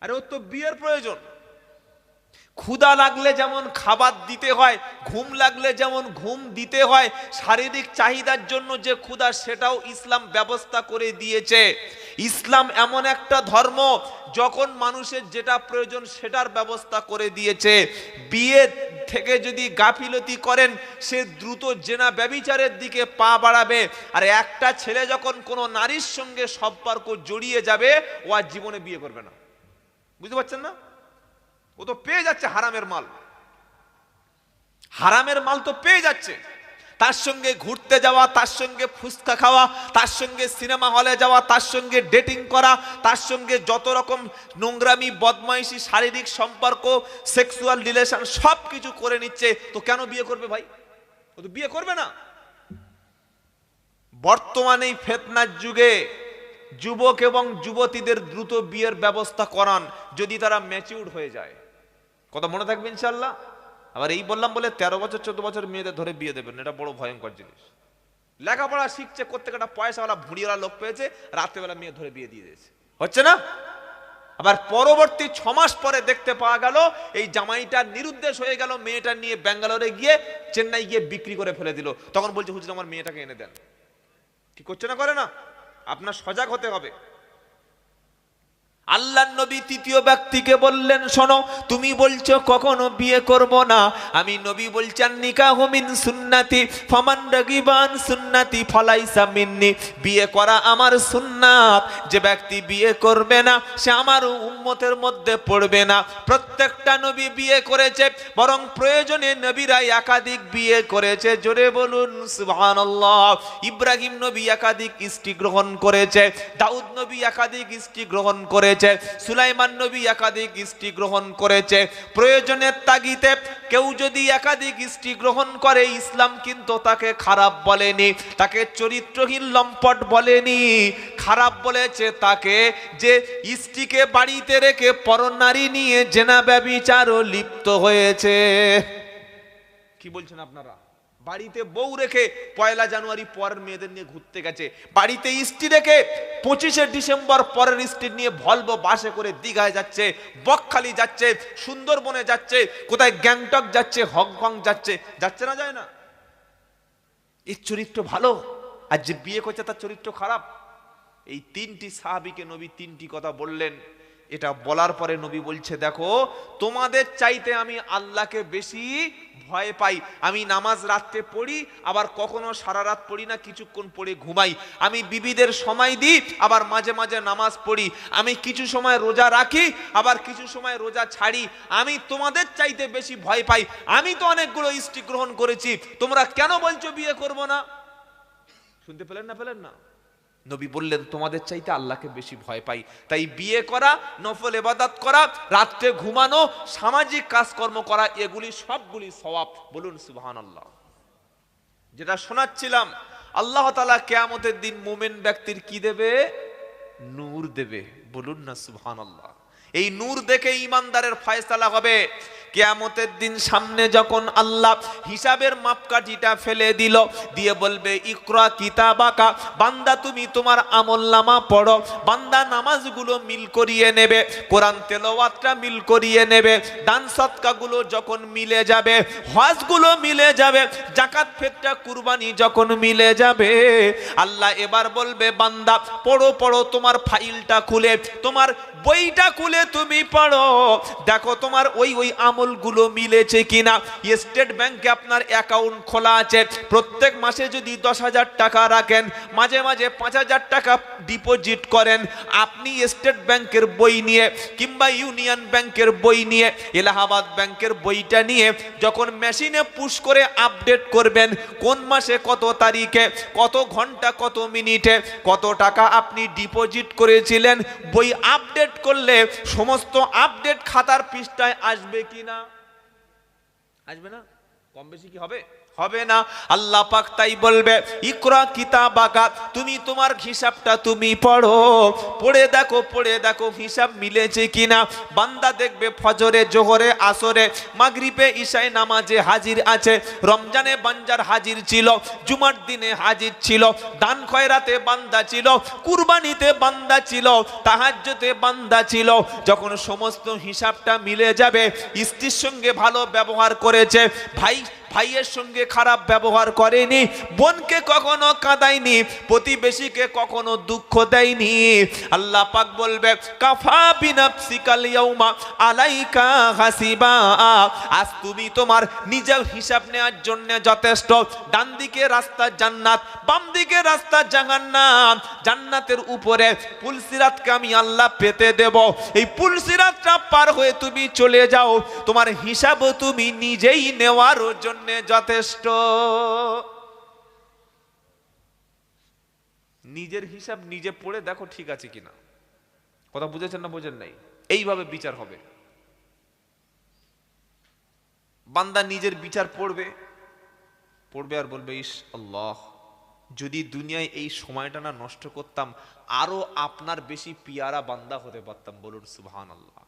আরে ওর তো বিয়ের প্রয়োজন। ক্ষুধা লাগলে যেমন খাবার দিতে হয়, ঘুম লাগলে যেমন ঘুম দিতে হয়, শারীরিক চাহিদার জন্য যে ক্ষুধা সেটাও ইসলাম ব্যবস্থা করে দিয়েছে। ইসলাম এমন একটা ধর্ম যখন মানুষের যেটা প্রয়োজন সেটার ব্যবস্থা করে দিয়েছে। বিয়ে থেকে যদি গাফিলতি করেন, সে দ্রুত জেনা ব্যভিচারের দিকে পা বাড়াবে। আর একটা ছেলে যখন কোনো নারীর সঙ্গে সম্পর্ক জড়িয়ে যাবে, ও আর জীবনে বিয়ে করবে না। বুঝতে পারছেন না? ও তো পেয়ে যাচ্ছে হারামের মাল, হারামের মাল তো পেয়ে যাচ্ছে। তার সঙ্গে ঘুরতে যাওয়া, তার সঙ্গে ফুচকা খাওয়া, তার সঙ্গে সিনেমা হলে যাওয়া, তার সঙ্গে ডেটিং করা, তার সঙ্গে যত রকম নোংরামি, বদমাইশি, শারীরিক সম্পর্ক, সেক্সুয়াল রিলেশন সব কিছু করে নিচ্ছে। তো কেন বিয়ে করবে ভাই? ও তো বিয়ে করবে না। বর্তমানে এই ফিতনার যুগে যুবক এবং যুবতীদের দ্রুত বিয়ের ব্যবস্থা করান, যদি তারা ম্যাচিউর হয়ে যায়। কথা মনে থাকবে ইনশাআল্লাহ। আবার এই বললাম বলে 13 বছর 14 বছর মেয়েদের ধরে বিয়ে দেবেন, এটা বড় ভয়ঙ্কর জিনিস। লেখাপড়া শিখছে, করতে একটা পয়সাওয়ালা ভুড়িওয়ালা লোক পেয়েছে, রাত্রেবেলা মেয়ে ধরে বিয়ে দিয়ে দিয়েছে, হচ্ছে না? আবার পরবর্তী 6 মাস পরে দেখতে পাওয়া গেল এই জামাইটা নিরুদ্দেশ হয়ে গেল, মেয়েটা নিয়ে ব্যাঙ্গালোরে গিয়ে, চেন্নাই গিয়ে বিক্রি করে ফেলে দিল। তখন বলছে হুজুর আমার মেয়েটাকে এনে দেন। কি করছে না করে না? আপনার সজাগ হতে হবে। আল্লাহর নবী তৃতীয় ব্যক্তিকে বললেন শোনো, তুমি বলছো কখনো বিয়ে করব না, আমি নবী বলছেন নিকাহু মিন সুন্নতি ফামান রাগিবা আন সুন্নতি ফালাইসা মিন্নি, বিয়ে করা আমার সুন্নাত। যে ব্যক্তি বিয়ে করবে না সে আমার উম্মতের মধ্যে পড়বে না। প্রত্যেকটা নবী বিয়ে করেছে, বরং প্রয়োজনে নবীরা একাধিক বিয়ে করেছে। জোরে বলুন সুবহানাল্লাহ। ইব্রাহিম নবী একাধিক স্ত্রী গ্রহণ করেছে, দাউদ নবী একাধিক স্ত্রী গ্রহণ করেছে, সুলাইমান নবী একাধিক স্ত্রী গ্রহণ করেছে। প্রয়োজনের তাগিদে কেউ যদি একাধিক স্ত্রী গ্রহণ করে, ইসলাম কিন্তু তাকে খারাপ বলেনি, তাকে চরিত্রহীন লম্পট বলেনি। খারাপ বলেছে তাকে যে স্ত্রীকে বাড়িতে রেখে পরনারী নিয়ে জেনা ব্যভিচারও লিপ্ত হয়েছে। কি বলছেন আপনারা? বাড়িতে বউ রেখে 1 জানুয়ারি পরের মেয়েদের নিয়ে ঘুরতে গেছে, বাড়িতে স্ত্রী রেখে 25শে ডিসেম্বর পরের স্ত্রী নিয়ে ভলভো বাসে করে দীঘায় যাচ্ছে, বকখালি যাচ্ছে, সুন্দরবনে যাচ্ছে, কোথায় গ্যাংটক যাচ্ছে, হংকং যাচ্ছে, যাচ্ছে না যায় না? এর চরিত্র ভালো, আর যে বিয়ে করছে তার চরিত্র খারাপ। এই 3টি সাহাবীকে নবী 3টি কথা বললেন। এটা বলার পরে নবী বলছে দেখো, তোমাদের চাইতে আমি আল্লাহকে বেশি ভয় পাই। আমি নামাজ রাত্রে পড়ি, আবার কখনো সারা রাত পড়ি না, কিছুক্ষণ পড়ে ঘুমাই। আমি বিবিদের সময় দিই, আবার মাঝে মাঝে নামাজ পড়ি। আমি কিছু সময় রোজা রাখি, আবার কিছু সময় রোজা ছাড়ি। আমি তোমাদের চাইতে বেশি ভয় পাই। আমি তো অনেকগুলো স্ত্রী গ্রহণ করেছি, তোমরা কেন বলছো বিয়ে করব না? শুনতে পেলেন না? পেলেন না? নবী বললেন তোমাদের চাইতে আল্লাহকে বেশি ভয় পাই। তাই বিয়ে করা, নফল ইবাদত করা, রাত্রে ঘুমানো, সামাজিক কাজকর্ম করা, এগুলি সবগুলি সওয়াব। বলুন সুবহানাল্লাহ। যেটা শোনাচ্ছিলাম, আল্লাহ তাআলা কিয়ামতের দিন মুমিন ব্যক্তির কি দেবে? নূর দেবে। বলুন না সুবহানাল্লাহ। এই নূর দেখে ইমানদারের ফয়সালা হবে। কিয়ামতের দিন সামনে যখন আল্লাহ হিসাবের মাপকাঠিটা ফেলে দিল, দিয়ে বলবে ইকরা কিতাবাকা, বান্দা তুমি তোমার আমলনামা পড়ো। বান্দা নামাজগুলো মিল করিয়ে নেবে, কোরআন তেলাওয়াতটা মিল করিয়ে নেবে, দান সদকাগুলো যখন মিলে যাবে, হজগুলো মিলে যাবে, যাকাত ফিতরা কুরবানি যখন মিলে যাবে, আল্লাহ এবার বলবে বান্দা পড়ো পড়ো, তোমার ফাইলটা খুলে, তোমার বইটা খুলে তুমি পড়ো, দেখো তোমার ওই আমলগুলো মিলেছে কিনা। স্টেট ব্যাংকে আপনার অ্যাকাউন্ট খোলা আছে, প্রত্যেক মাসে যদি 10,000 টাকা রাখেন, মাঝে মাঝে 5,000 টাকা ডিপোজিট করেন, আপনি স্টেট ব্যাংকের বই নিয়ে কিংবা ইউনিয়ন ব্যাংকের বই নিয়ে, এলাহাবাদ ব্যাংকের বইটা নিয়ে যখন মেশিনে পুশ করে আপডেট করবেন, কোন মাসে কত তারিখে কত ঘন্টা কত মিনিটে কত টাকা আপনি ডিপোজিট করেছিলেন, বই আপডেট করলে সমস্ত আপডেট খাতার পৃষ্ঠায় আসবে কিনা? আসবে না? কম বেশি কি হবে? হবে না। আল্লাহ পাক তাই বলবে ইকরা কিতাবাকা, তুমি তোমার হিসাবটা তুমি পড়ো, পড়ে দেখো হিসাব মিলেছে কিনা। বান্দা দেখবে ফজরে, জোহরে, আসরে, মাগরিবে, ইশায় নামাজে হাজির আছে, রমজানে বাঞ্জার হাজির ছিল, জুমার দিনে হাজির ছিল, দান খয়রাতে বান্দা ছিল, কুরবানিতে বান্দা ছিল, তাহাজ্জুদে বান্দা ছিল। যখন সমস্ত হিসাবটা মিলে যাবে, স্ত্রীর সঙ্গে ভালো ব্যবহার করেছে, ভাইয়ের সঙ্গে খারাপ ব্যবহার করেনি, বোনকে কখনো কাঁদায়নি, প্রতিবেশীকে কখনো দুঃখ দেয়নি, আল্লাহ পাক বলবে কাফা বিনাফসিকাল ইয়াউমা আলাইকা হাসিবা, আজ তুমি তোমার নিজের হিসাব নেওয়ার জন্য যথেষ্ট। ডান দিকে রাস্তা জান্নাত, বাম দিকে রাস্তা জাহান্নাম, জান্নাতের উপরে পুলসিরাতকে আমি আল্লাহ পেতে দেব, এই পুলসিরাতটা পার হয়ে তুমি চলে যাও, তোমার হিসাবও তুমি নিজেই নেওয়ার জন্য যথেষ্ট। নিজের হিসাব নিজে পড়ে দেখো ঠিক আছে কিনা। কথা বুঝেছেন না বোঝেন নাই? এইভাবে বিচার হবে। বান্দা নিজের বিচার পড়বে আর বলবে ইস আল্লাহ, যদি দুনিয়ায় এই সময়টা না নষ্ট করতাম, আরো আপনার বেশি পিয়ারা বান্দা হতে পারতাম। বলুন সুবহানাল্লাহ।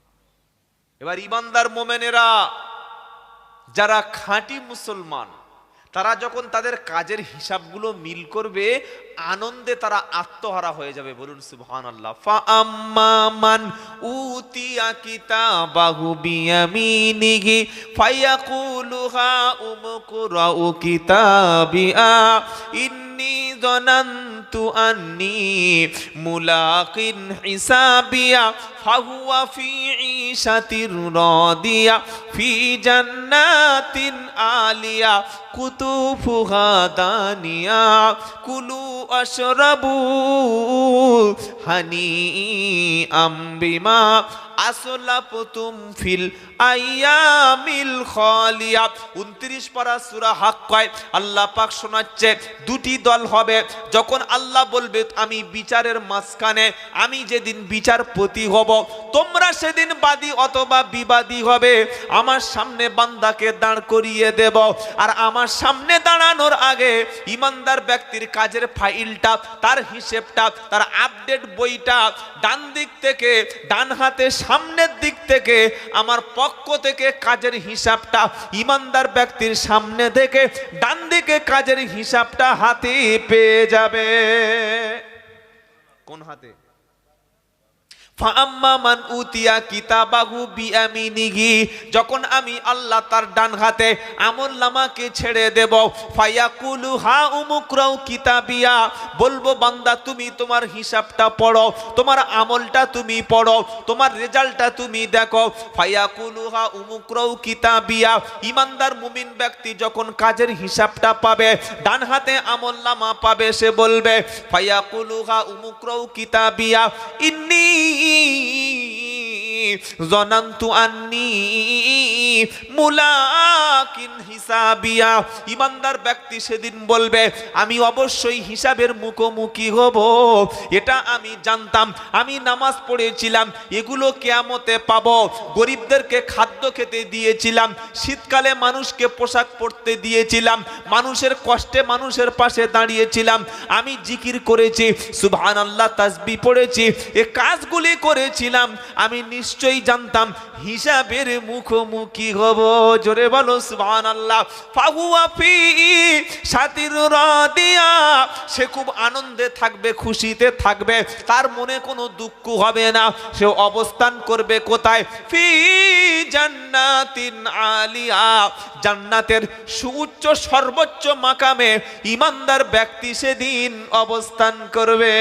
এবার ইমানদার মোমেনেরা, যারা খাঁটি মুসলমান, তারা যখন তাদের কাজের হিসাবগুলো মিল করবে, আনন্দে তারা আত্মহারা হয়ে যাবে। বলুন সুবহানাল্লাহ। ফাআম্মা মান উতিয়া কিতাবাহু বিয়ামিনিহি ফায়াকুলু হা উমকুরাউ কিতাবিয়া ইন্নী যানানতু আন্নী মুলাকিন হিসাবিয়া ফাহুয়া ফি ঈশাতির রাদিয়া ফি জান্নাতিন আলিয়া কুতুফুহা দানিয়া কুলু আশরাবু হানিআম বিমা আসলাফতুম ফিল আইয়ামিল খালিয়া। 29 পারা সূরা হাক্কায় আল্লাহ পাক শোনাচ্ছে দুটি দল হবে। যখন আল্লাহ বলবে আমি বিচারের মাঝখানে, আমি যেদিন বিচারপতি হব, তোমরা সেদিন বাদী অথবা বিবাদী হবে। আমার সামনে বান্দাকে দাঁড় করিয়ে দেব, আর আমার সামনে দাঁড়ানোর আগে ইমানদার ব্যক্তির কাজের ফাইলটা, তার হিসেবটা, তার আপডেট বইটা ডান দিক থেকে, ডান হাতে সামনের দিক থেকে আমার পক্ষ থেকে কাজের হিসাবটা ইমানদার ব্যক্তির সামনে থেকে ডান দিকে কাজের হিসাবটা হাতে পেয়ে যাবে। কোন হাতে? ফাআম্মা মান উতিয়া কিতাবাহু বিয়ামিনিহি, যখন আমি আল্লাহ তার ডান হাতে আমলনামাকে ছেড়ে দেব, ফায়াকুলু হা উমুকরাউ কিতাবিয়া, বলবো বান্দা তুমি তোমার হিসাবটা পড়ো, তোমার আমলটা তুমি পড়ো, তোমার রেজাল্টটা তুমি দেখো। ফায়াকুলু হা উমুকরাউ কিতাবিয়া, ইমানদার মুমিন ব্যক্তি যখন কাজের হিসাবটা পাবে, ডান হাতে আমলনামা পাবে, সে বলবে ফায়াকুলু হা উমুকরাউ কিতাবিয়া ইন্নী জানান্তু আন্নী মুলাকিন হিসাবিয়া। ইমানদার ব্যক্তি সেদিন বলবে আমি অবশ্যই হিসাবের মুখোমুখি হব, এটা আমি জানতাম, আমি নামাজ পড়েছিলাম, এগুলো কিয়ামতে পাবো, গরিবদেরকে খাদ্য খেতে দিয়েছিলাম, শীতকালে মানুষকে পোশাক পরতে দিয়েছিলাম, মানুষের কষ্টে মানুষের পাশে দাঁড়িয়েছিলাম, আমি জিকির করেছি, সুবহানাল্লাহ, তাসবিহ পড়েছি, এ কাজগুলি করেছিলাম, আমি নিশ্চয় নিশ্চয়ই জানতাম হিসাবের মুখোমুখি হব। জোরে বলো সুবহানাল্লাহ। ফাহুয়া ফি শাতির রাদিয়া, সে খুব আনন্দে থাকবে, খুশিতে থাকবে, তার মনে কোনো দুঃখ হবে না। সে অবস্থান করবে কোথায়? ফি জান্নাতিন আলিয়া, জান্নাতের সুউচ্চ সর্বোচ্চ মাকামে ঈমানদার ব্যক্তি সেদিন অবস্থান করবে।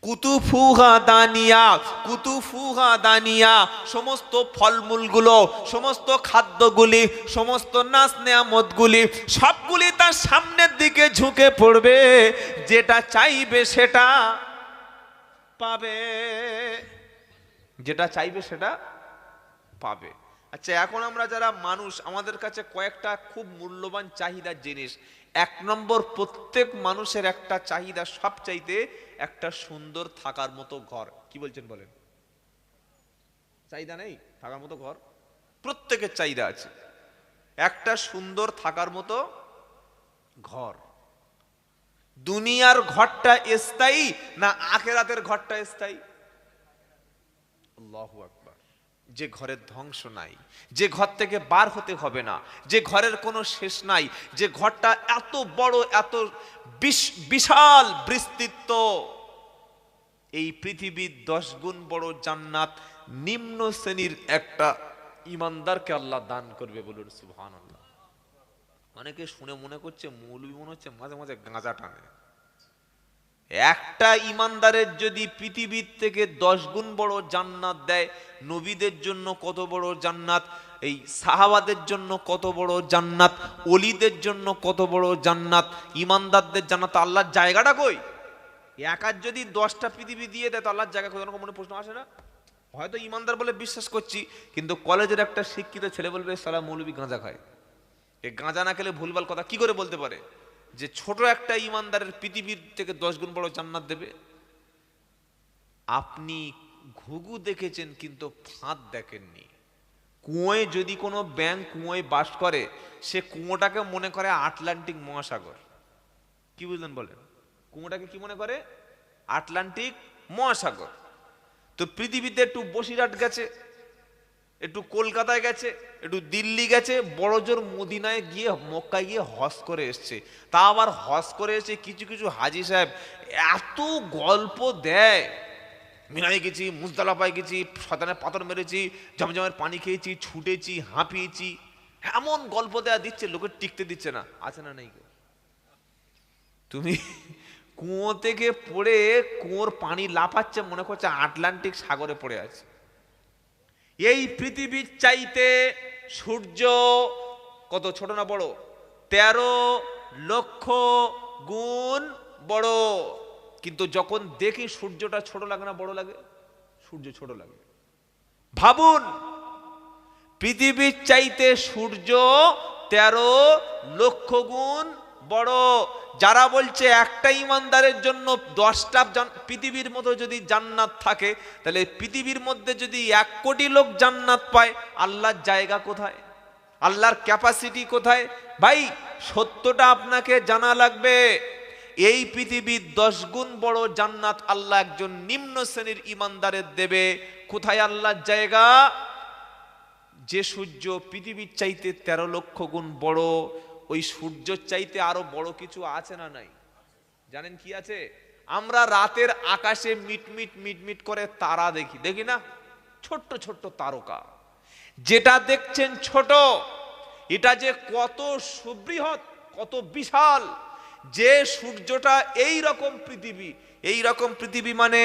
কুতুফুহা দানিয়া, কুতুফুহা দানিয়া, সমস্ত ফলমূলগুলো, সমস্ত খাদ্যগুলি, সমস্ত নাজ নেয়ামতগুলি সবগুলি তার সামনের দিকে ঝুঁকে পড়বে। যেটা চাইবে সেটা পাবে, যেটা চাইবে সেটা পাবে। আচ্ছা, এখন আমরা যারা মানুষ, আমাদের কাছে কয়েকটা খুব মূল্যবান চাহিদার জিনিস। এক নম্বর, প্রত্যেক মানুষের একটা চাহিদা, সবচাইতে একটা সুন্দর থাকার মতো ঘর। কি বলছেন বলেন? চাহিদা নেই থাকার মতো ঘর? প্রত্যেকের চাহিদা আছে একটা সুন্দর থাকার মতো ঘর। দুনিয়ার ঘরটা স্থায়ী না আখিরাতের ঘরটা স্থায়ী? আল্লাহু আকবার। যে ঘরের ধ্বংস নাই, যে ঘর থেকে বার হতে হবে না, যে ঘরের কোনো শেষ নাই, যে ঘরটা এত বড়, এত বিশাল বিস্তৃত, এই পৃথিবীর 10 গুণ বড় জান্নাত নিম্ন শ্রেণীর একটা ঈমানদারকে আল্লাহ দান করবে। বলুন সুবহানাল্লাহ। অনেকে শুনে মনে করছে মৌলবি মনে হচ্ছে মাঝে মাঝে গাঁজা টানে। একটা ঈমানদারের যদি পৃথিবীর থেকে 10 গুণ বড় জান্নাত দেয়, নবীদের জন্য কত বড় জান্নাত, এই সাহাবাদের জন্য কত বড় জান্নাত, ওলিদের জন্য কত বড় জান্নাত, ঈমানদারদের জান্নাত। আল্লাহর জায়গাটা কই? একার যদি 10টা পৃথিবী দিয়ে দেয় তো আল্লাহর জায়গা কই? মনে প্রশ্ন আসে না? হয়তো ঈমানদার বলে বিশ্বাস করছি, কিন্তু কলেজের একটা শিক্ষিত ছেলে বলবে সালা মৌলবি গাঁজা খায়। এ গাঁজা না খেলে ভুলভাল কথা কি করে বলতে পারে যে ছোট একটা ঈমানদারের পৃথিবীর থেকে 10 গুণ বড় জান্নাত দেবে? আপনি ঘুঘু দেখেছেন কিন্তু ফাঁদ দেখেননি। কুয়োয় যদি কোনো ব্যাঙ কুয়োয় বাস করে, সে কুয়োটাকে মনে করে আটলান্টিক মহাসাগর। কি বুঝলেন বলেন? কুয়োটাকে কি মনে করে? আটলান্টিক মহাসাগর। তো পৃথিবীতে একটু বসিরহাট গেছে, একটু কলকাতায় গেছে, একটু দিল্লি গেছে, বড় জোর মদিনায় গিয়ে, মক্কায় গিয়ে হজ করে এসছে। তা আবার হজ করে এসে কিছু কিছু হাজি সাহেব এত গল্প দেয়, মিনায় গেছি, মুজদালাফায় গেছি, শয়তানের পাথর মেরেছি, জমজমের পানি খেয়েছি, ছুটেছি, হাঁপিয়েছি, এমন গল্প দেয়া দিচ্ছে, লোকের টিকতে দিচ্ছে না। আছে না নেই? তুমি কুয়ো থেকে পড়ে কুয়োর পানি লাফাচ্ছে, মনে করছে আটলান্টিক সাগরে পড়ে আছে। এই পৃথিবীর চাইতে সূর্য কত ছোট না বড়? 13 লক্ষ গুণ বড়। কিন্তু যখন দেখি সূর্যটা ছোট লাগে না বড় লাগে? সূর্য ছোট লাগে। ভাবুন, পৃথিবীর চাইতে সূর্য 13 লক্ষ গুণ বড়। যারা বলছে একটা ঈমানদারের জন্য 10টা পৃথিবীর মতো যদি জান্নাত থাকে, তাহলে পৃথিবীর মধ্যে যদি 1 কোটি লোক জান্নাত পায়, আল্লাহর জায়গা কোথায়? আল্লাহর ক্যাপাসিটি কোথায়? ভাই, সত্যটা আপনাকে জানা লাগবে। এই পৃথিবীর 10 গুণ বড় জান্নাত আল্লাহ একজন নিম্ন শ্রেণীর ঈমানদারের দেবে। কোথায় আল্লাহর জায়গা? যে সূর্য পৃথিবীর চাইতে 13 লক্ষ গুণ বড়, ওই সূর্যের চাইতে আরো বড় কিছু আছে না নাই? জানেন কি আছে? আমরা রাতের আকাশে মিটমিট মিটমিট করে তারা দেখি, দেখি না? ছোট্ট ছোট্ট তারকা। যেটা দেখছেন ছোট, এটা যে কত সুবৃহৎ, কত বিশাল। যে সূর্যটা এই রকম পৃথিবী, এই রকম পৃথিবী মানে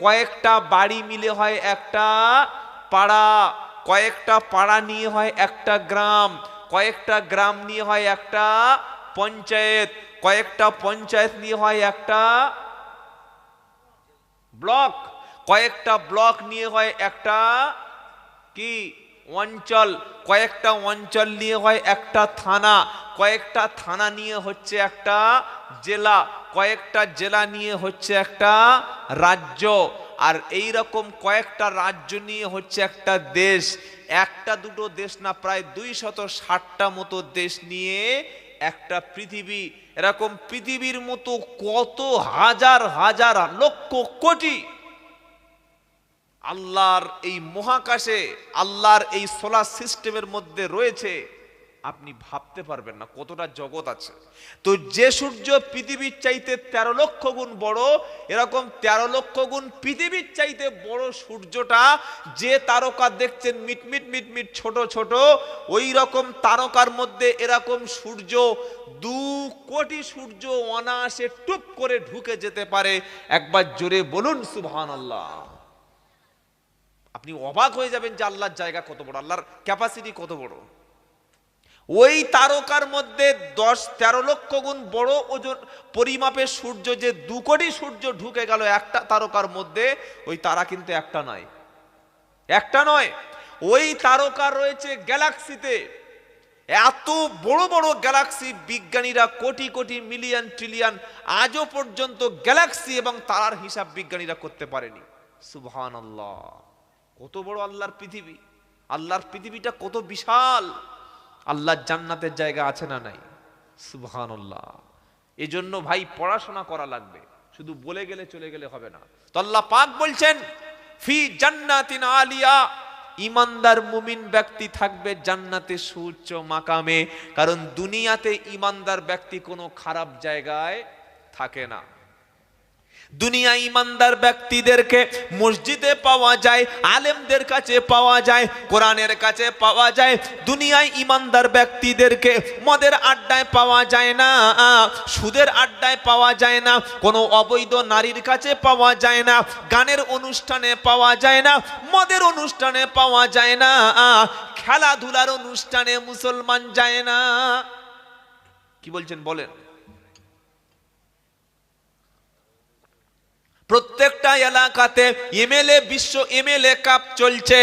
কয়েকটা বাড়ি মিলে হয় একটা পাড়া, কয়েকটা পাড়া নিয়ে হয় একটা গ্রাম, কয়েকটা গ্রাম নিয়ে হয় একটা পঞ্চায়েত, কয়েকটা পঞ্চায়েত নিয়ে হয় একটা ব্লক, কয়েকটা ব্লক নিয়ে হয় একটা কি অঞ্চল, কয়েকটা অঞ্চল নিয়ে হয় একটা থানা, কয়েকটা থানা নিয়ে হচ্ছে একটা জেলা, কয়েকটা জেলা নিয়ে হচ্ছে একটা রাজ্য, আর এই রকম কয়েকটা রাজ্য নিয়ে হচ্ছে একটা দেশ। একটা দুটো দেশ না, প্রায় 260টা মতো দেশ নিয়ে একটা পৃথিবী। এরকম পৃথিবীর মতো কত হাজার হাজার লক্ষ কোটি আল্লাহর এই মহাকাশে, আল্লাহর এই সোলার সিস্টেমের মধ্যে রয়েছে, আপনি ভাবতে পারবেন না কতটা জগৎ আছে। তো যে সূর্য পৃথিবীর চাইতে 13 লক্ষ গুণ বড়, এরকম 13 লক্ষ গুণ পৃথিবীর চাইতে বড় সূর্যটা, যে তারকা দেখছেন মিটমিট মিটমিট ছোট ছোট, ওই রকম তারকার মধ্যে এরকম সূর্য 2 কোটি সূর্য অনায়াসে টুপ করে ঢুকে যেতে পারে। একবার জোরে বলুন সুবহানাল্লাহ। আপনি অবাক হয়ে যাবেন যে আল্লাহর জায়গা কত বড়, আল্লাহর ক্যাপাসিটি কত বড়। ওই তারকার মধ্যে 13 লক্ষ গুণ বড় ওজন পরিমাপের সূর্য, যে 2 কোটি সূর্য ঢুকে গেল একটা তারকার মধ্যে, ওই তারা কিন্তু একটা নয়, একটা নয়, ওই তারকা রয়েছে গ্যালাক্সিতে। এত বড় বড় গ্যালাক্সি, বিজ্ঞানীরা কোটি কোটি মিলিয়ন ট্রিলিয়ন আজও পর্যন্ত গ্যালাক্সি এবং তারার হিসাব বিজ্ঞানীরা করতে পারেনি। সুবহানাল্লাহ, কত বড় আল্লাহর পৃথিবী, আল্লাহর পৃথিবীটা কত বিশাল। আল্লাহর জান্নাতের জায়গা আছে না নাই? সুবহানাল্লাহ। এজন্য ভাই পড়াশোনা করা লাগবে, শুধু বলে গেলে চলে গেলে হবে না। তো আল্লাহ পাক বলছেন ফি জান্নাতিন আলিয়া, ইমানদার মুমিন ব্যক্তি থাকবে জান্নাতে সুউচ্চ মাকামে। কারণ দুনিয়াতে ইমানদার ব্যক্তি কোনো খারাপ জায়গায় থাকে না। দুনিয়া ইমানদার ব্যক্তিদেরকে মসজিদে পাওয়া যায়, আলেমদের কাছে পাওয়া যায়, কোরআনের কাছে পাওয়া যায়। দুনিয়ায় ইমানদার ব্যক্তিদেরকে মদের আড্ডায় পাওয়া যায় না, সুদের আড্ডায় পাওয়া যায় না, কোনো অবৈধ নারীর কাছে পাওয়া যায় না, গানের অনুষ্ঠানে পাওয়া যায় না, মদের অনুষ্ঠানে পাওয়া যায় না, খেলাধুলার অনুষ্ঠানে মুসলমান যায় না। কি বলছেন বলেন? প্রত্যেকটা এলাকাতে এমএলএ, বিশ্ব এমএলএ কাপ চলছে,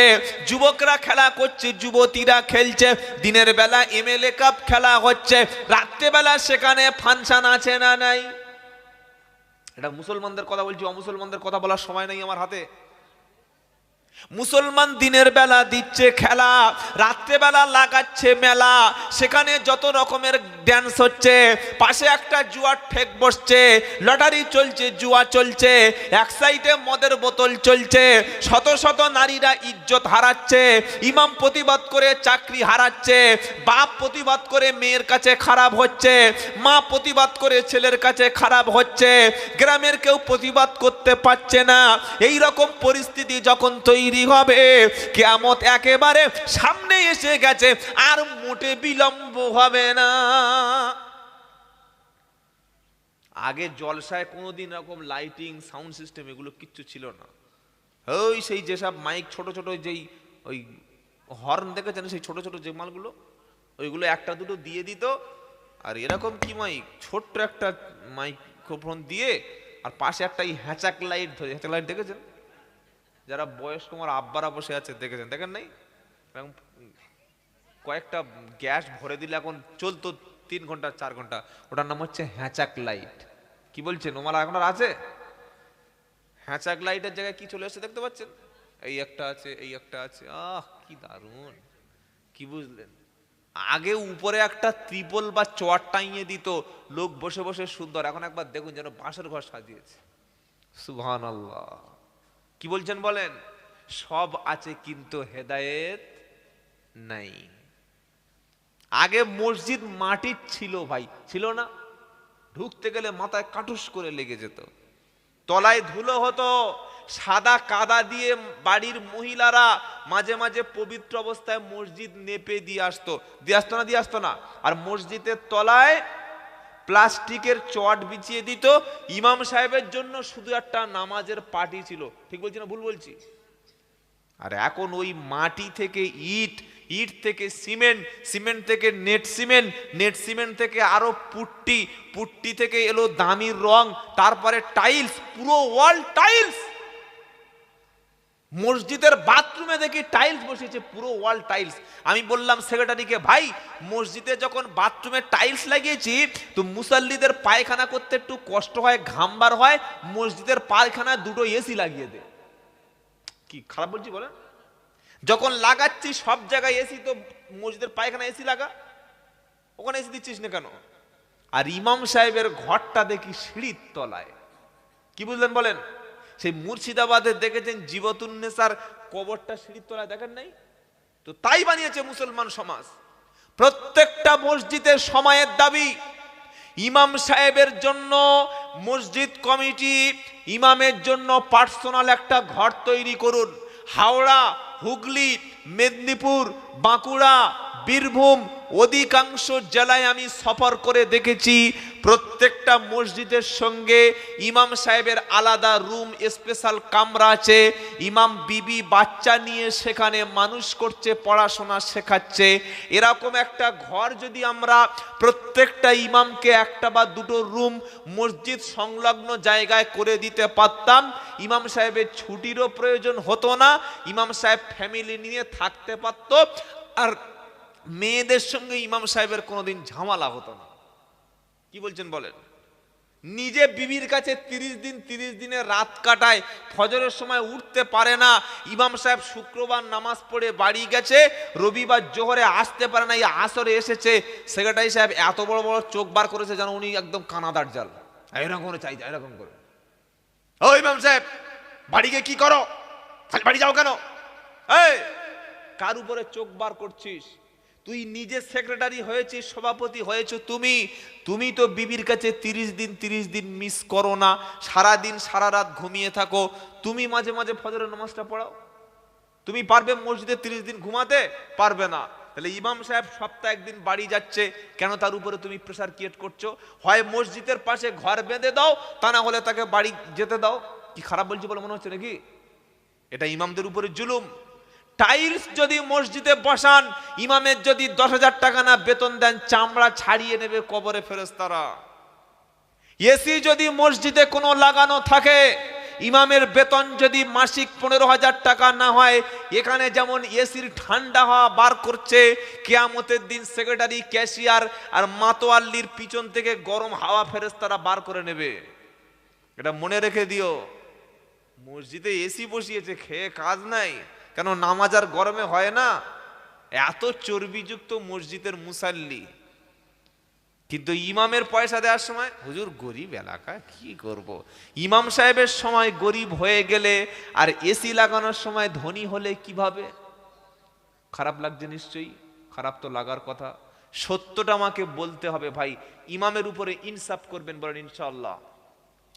যুবকরা খেলা করছে, যুবতীরা খেলছে। দিনের বেলা এমএলএ কাপ খেলা হচ্ছে, রাত্রেবেলা সেখানে ফাংশন আছে না নাই? এটা মুসলমানদের কথা বলছি, অমুসলমানদের কথা বলার সময় নেই আমার হাতে। মুসলমান দিনের বেলা দিচ্ছে খেলা, রাত্রেবেলা লাগাচ্ছে মেলা, সেখানে যত রকমের ড্যান্স হচ্ছে, পাশে একটা জুয়ার ঠেক বসছে, লটারি চলছে, জুয়া চলছে, এক সাইডে মদের বোতল চলছে, শত শত নারীরা ইজ্জত হারাচ্ছে, ইমাম প্রতিবাদ করে চাকরি হারাচ্ছে, বাপ প্রতিবাদ করে মেয়ের কাছে খারাপ হচ্ছে, মা প্রতিবাদ করে ছেলের কাছে খারাপ হচ্ছে, গ্রামের কেউ প্রতিবাদ করতে পারছে না। এই রকম পরিস্থিতি যখন তৈরি হবে, কিয়ামত একেবারে সামনে এসে গেছে, আর মোটে বিলম্ব হবে না। আগে জলসায় কোনোদিন এরকম লাইটিং, সাউন্ড সিস্টেম এগুলো কিচ্ছু ছিল না। ওই সেই যেসব মাইক, ছোট ছোট যেই ওই হর্ন দেখেছেন, সেই ছোট ছোট যে মালগুলো, ওইগুলো একটা দুটো দিয়ে দিত। আর এরকম কি মাইক, ছোট্ট একটা মাইক্রোফোন দিয়ে, আর পাশে একটা হ্যাচাক লাইট ধরে, হ্যাচাক লাইট দেখেছেন? যারা বয়স্ক আমার আব্বারা বসে আছে দেখেছেন, দেখেন নাই? কয়েকটা গ্যাস ভরে দিলে এখন চলতো 3 ঘন্টা 4 ঘন্টা, ওটার নাম হচ্ছে হ্যাচাক লাইট। কি বলছেন, ওমারা এখন আর আছে? হ্যাচাক লাইটের জায়গায় কি চলে এসেছে দেখতে পাচ্ছেন? এই একটা আছে, এই একটা আছে। আহ কি দারুণ! কি বুঝলেন? আগে উপরে একটা ত্রিপল বা চট টাঙিয়ে দিত, লোক বসে বসে সুন্দর। এখন একবার দেখুন যেন বাঁশের ঘর সাজিয়েছে। সুবহানাল্লাহ। কি বলছেন বলেন? সব আছে কিন্তু হেদায়েত নাই। আগে মসজিদ মাটির ছিল ভাই, ছিল না? ঢুকতে গেলে মাথায় কাটুস করে লেগে যেত, তলায় ধুলো হতো, সাদা কাদা দিয়ে বাড়ির মহিলারা মাঝে মাঝে পবিত্র অবস্থায় মসজিদ নেপে দিয়ে আসতো, দিয়ে আসতো না? আর মসজিদের তলায় প্লাস্টিকের চট বিছিয়ে দিত। ইমাম সাহেবের জন্য শুধু একটা নামাজের পাটি ছিল। ঠিক বলছি না ভুল বলছি? আর এখন ওই মাটি থেকে ইট, ইট থেকে সিমেন্ট, সিমেন্ট থেকে নেট সিমেন্ট, নেট সিমেন্ট থেকে আরো পুট্টি, পুট্টি থেকে এলো দামি রং, তারপরে টাইলস, পুরো ওয়াল টাইলস। মসজিদের বাথরুমে দেখি টাইলস বসিয়েছে, পুরো ওয়াল টাইলস। আমি বললাম সেক্রেটারিকে, ভাই মসজিদে যখন বাথরুমে টাইলস লাগিয়েছি, তো মুসাল্লিদের পায়খানা করতে একটু কষ্ট হয়, ঘামবার হয়, মসজিদের পায়খানায় 2টো এসি লাগিয়ে দে। কি খারাপ বলছি বলেন? যখন লাগাচ্ছি সব জায়গায় এসি, তো মসজিদের পায়খানা এসি লাগা, ওখানে এসি দিচ্ছিস না কেন? আর ইমাম সাহেবের ঘরটা দেখি সিঁড়ির তলায়। কি বুঝলেন বলেন? সেই মুর্শিদাবাদে দেখেছেন জীবতুন্নেসার কবরটা সিঁড়ির তলায় দেখেন নাই? তো তাই বানিয়েছে মুসলমান সমাজ। প্রত্যেকটা মসজিদের সময়ের দাবি, ইমাম সাহেবের জন্য মসজিদ কমিটি ইমামের জন্য পার্সোনাল একটা ঘর তৈরি করুন। হাওড়া, হুগলি, মেদিনীপুর, বাঁকুড়া, বীরভূম অধিকাংশ জেলায় আমি সফর করে দেখেছি, প্রত্যেকটা মসজিদের সঙ্গে ইমাম সাহেবের আলাদা রুম, স্পেশাল কামরা আছে। ইমাম বিবি বাচ্চা নিয়ে সেখানে মানুষ করছে, পড়াশোনা শেখাচ্ছে। এরকম একটা ঘর যদি আমরা প্রত্যেকটা ইমামকে একটা বা দুটো রুম মসজিদ সংলগ্ন জায়গায় করে দিতে পারতাম, ইমাম সাহেবের ছুটিরও প্রয়োজন হতো না, ইমাম সাহেব ফ্যামিলি নিয়ে থাকতে পারত, আর মেয়েদের সঙ্গে ইমাম সাহেবের কোনোদিন ঝামেলা হতো না। কি বলছেন বলেন? নিজে বিবির কাছে 30 দিনের রাত কাটায়, ফজরের সময় উঠতে পারে না। ইমাম সাহেব শুক্রবার নামাজ পড়ে বাড়ি গেছে, রবিবার জোহরে আসতে পারে না, এই আসরে এসেছে। সেক্রেটারি সাহেব এত বড় বড় চোখ বার করেছে যেন উনি একদম কানাদার জাল, এরকম করে চাইছে, এরকম করে। ও ইমাম সাহেব, বাড়ি গিয়ে কি করো? বাড়ি যাও কেন? এই কার উপরে চোখ বার করছিস? তুই নিজে সেক্রেটারি হয়েছিস, সভাপতি হয়েছো তুমি তো বিবির কাছে 30 দিন মিস করো না, সারাদিন সারা রাত ঘুমিয়ে থাকো। তুমি মাঝে মাঝে ফজরের নামাজটা পড়াও। তুমি পারবে মসজিদে 30 দিন ঘুমাতে? পারবে না। তাহলে ইমাম সাহেব সপ্তাহে একদিন বাড়ি যাচ্ছে, কেন তার উপরে তুমি প্রেসার ক্রিয়েট করছো? হয় মসজিদের পাশে ঘর বেঁধে দাও, তা না হলে তাকে বাড়ি যেতে দাও। কি খারাপ বলছি বলে মনে হচ্ছে নাকি? এটা ইমামদের উপরে জুলুম। টাইলস যদি মসজিদে বসান, ইমামের যদি 10,000 টাকা না বেতন দেন, চামড়া ছাড়িয়ে নেবে কবরে ফেরেশতারা। এসি যদি মসজিদে কোনো লাগানো থাকে, ইমামের বেতন যদি মাসিক 15,000 টাকা না হয়, এখানে যেমন এসির ঠান্ডা হাওয়া বার করছে, কিয়ামতের দিন সেক্রেটারি, ক্যাশিয়ার আর মাতোয়াল্লির পিছন থেকে গরম হাওয়া ফেরেশতারা বার করে নেবে। এটা মনে রেখে দিও। মসজিদে এসি বসিয়েছে, খেয়ে কাজ নাই, কেন নামাজ আর গরমে হয় না? এত চর্বিযুক্ত মসজিদের মুসাল্লি, কিন্তু ইমামের পয়সা দেওয়ার সময় হুজুর গরিব এলাকা, কি করব। ইমাম সাহেবের সময় গরিব হয়ে গেলে আর এসি লাগানোর সময় ধনী হলে কিভাবে? খারাপ লাগছে নিশ্চয়ই, খারাপ তো লাগার কথা। সত্যটা আমাকে বলতে হবে ভাই। ইমামের উপরে ইনসাফ করবেন, বলেন ইনশাআল্লাহ।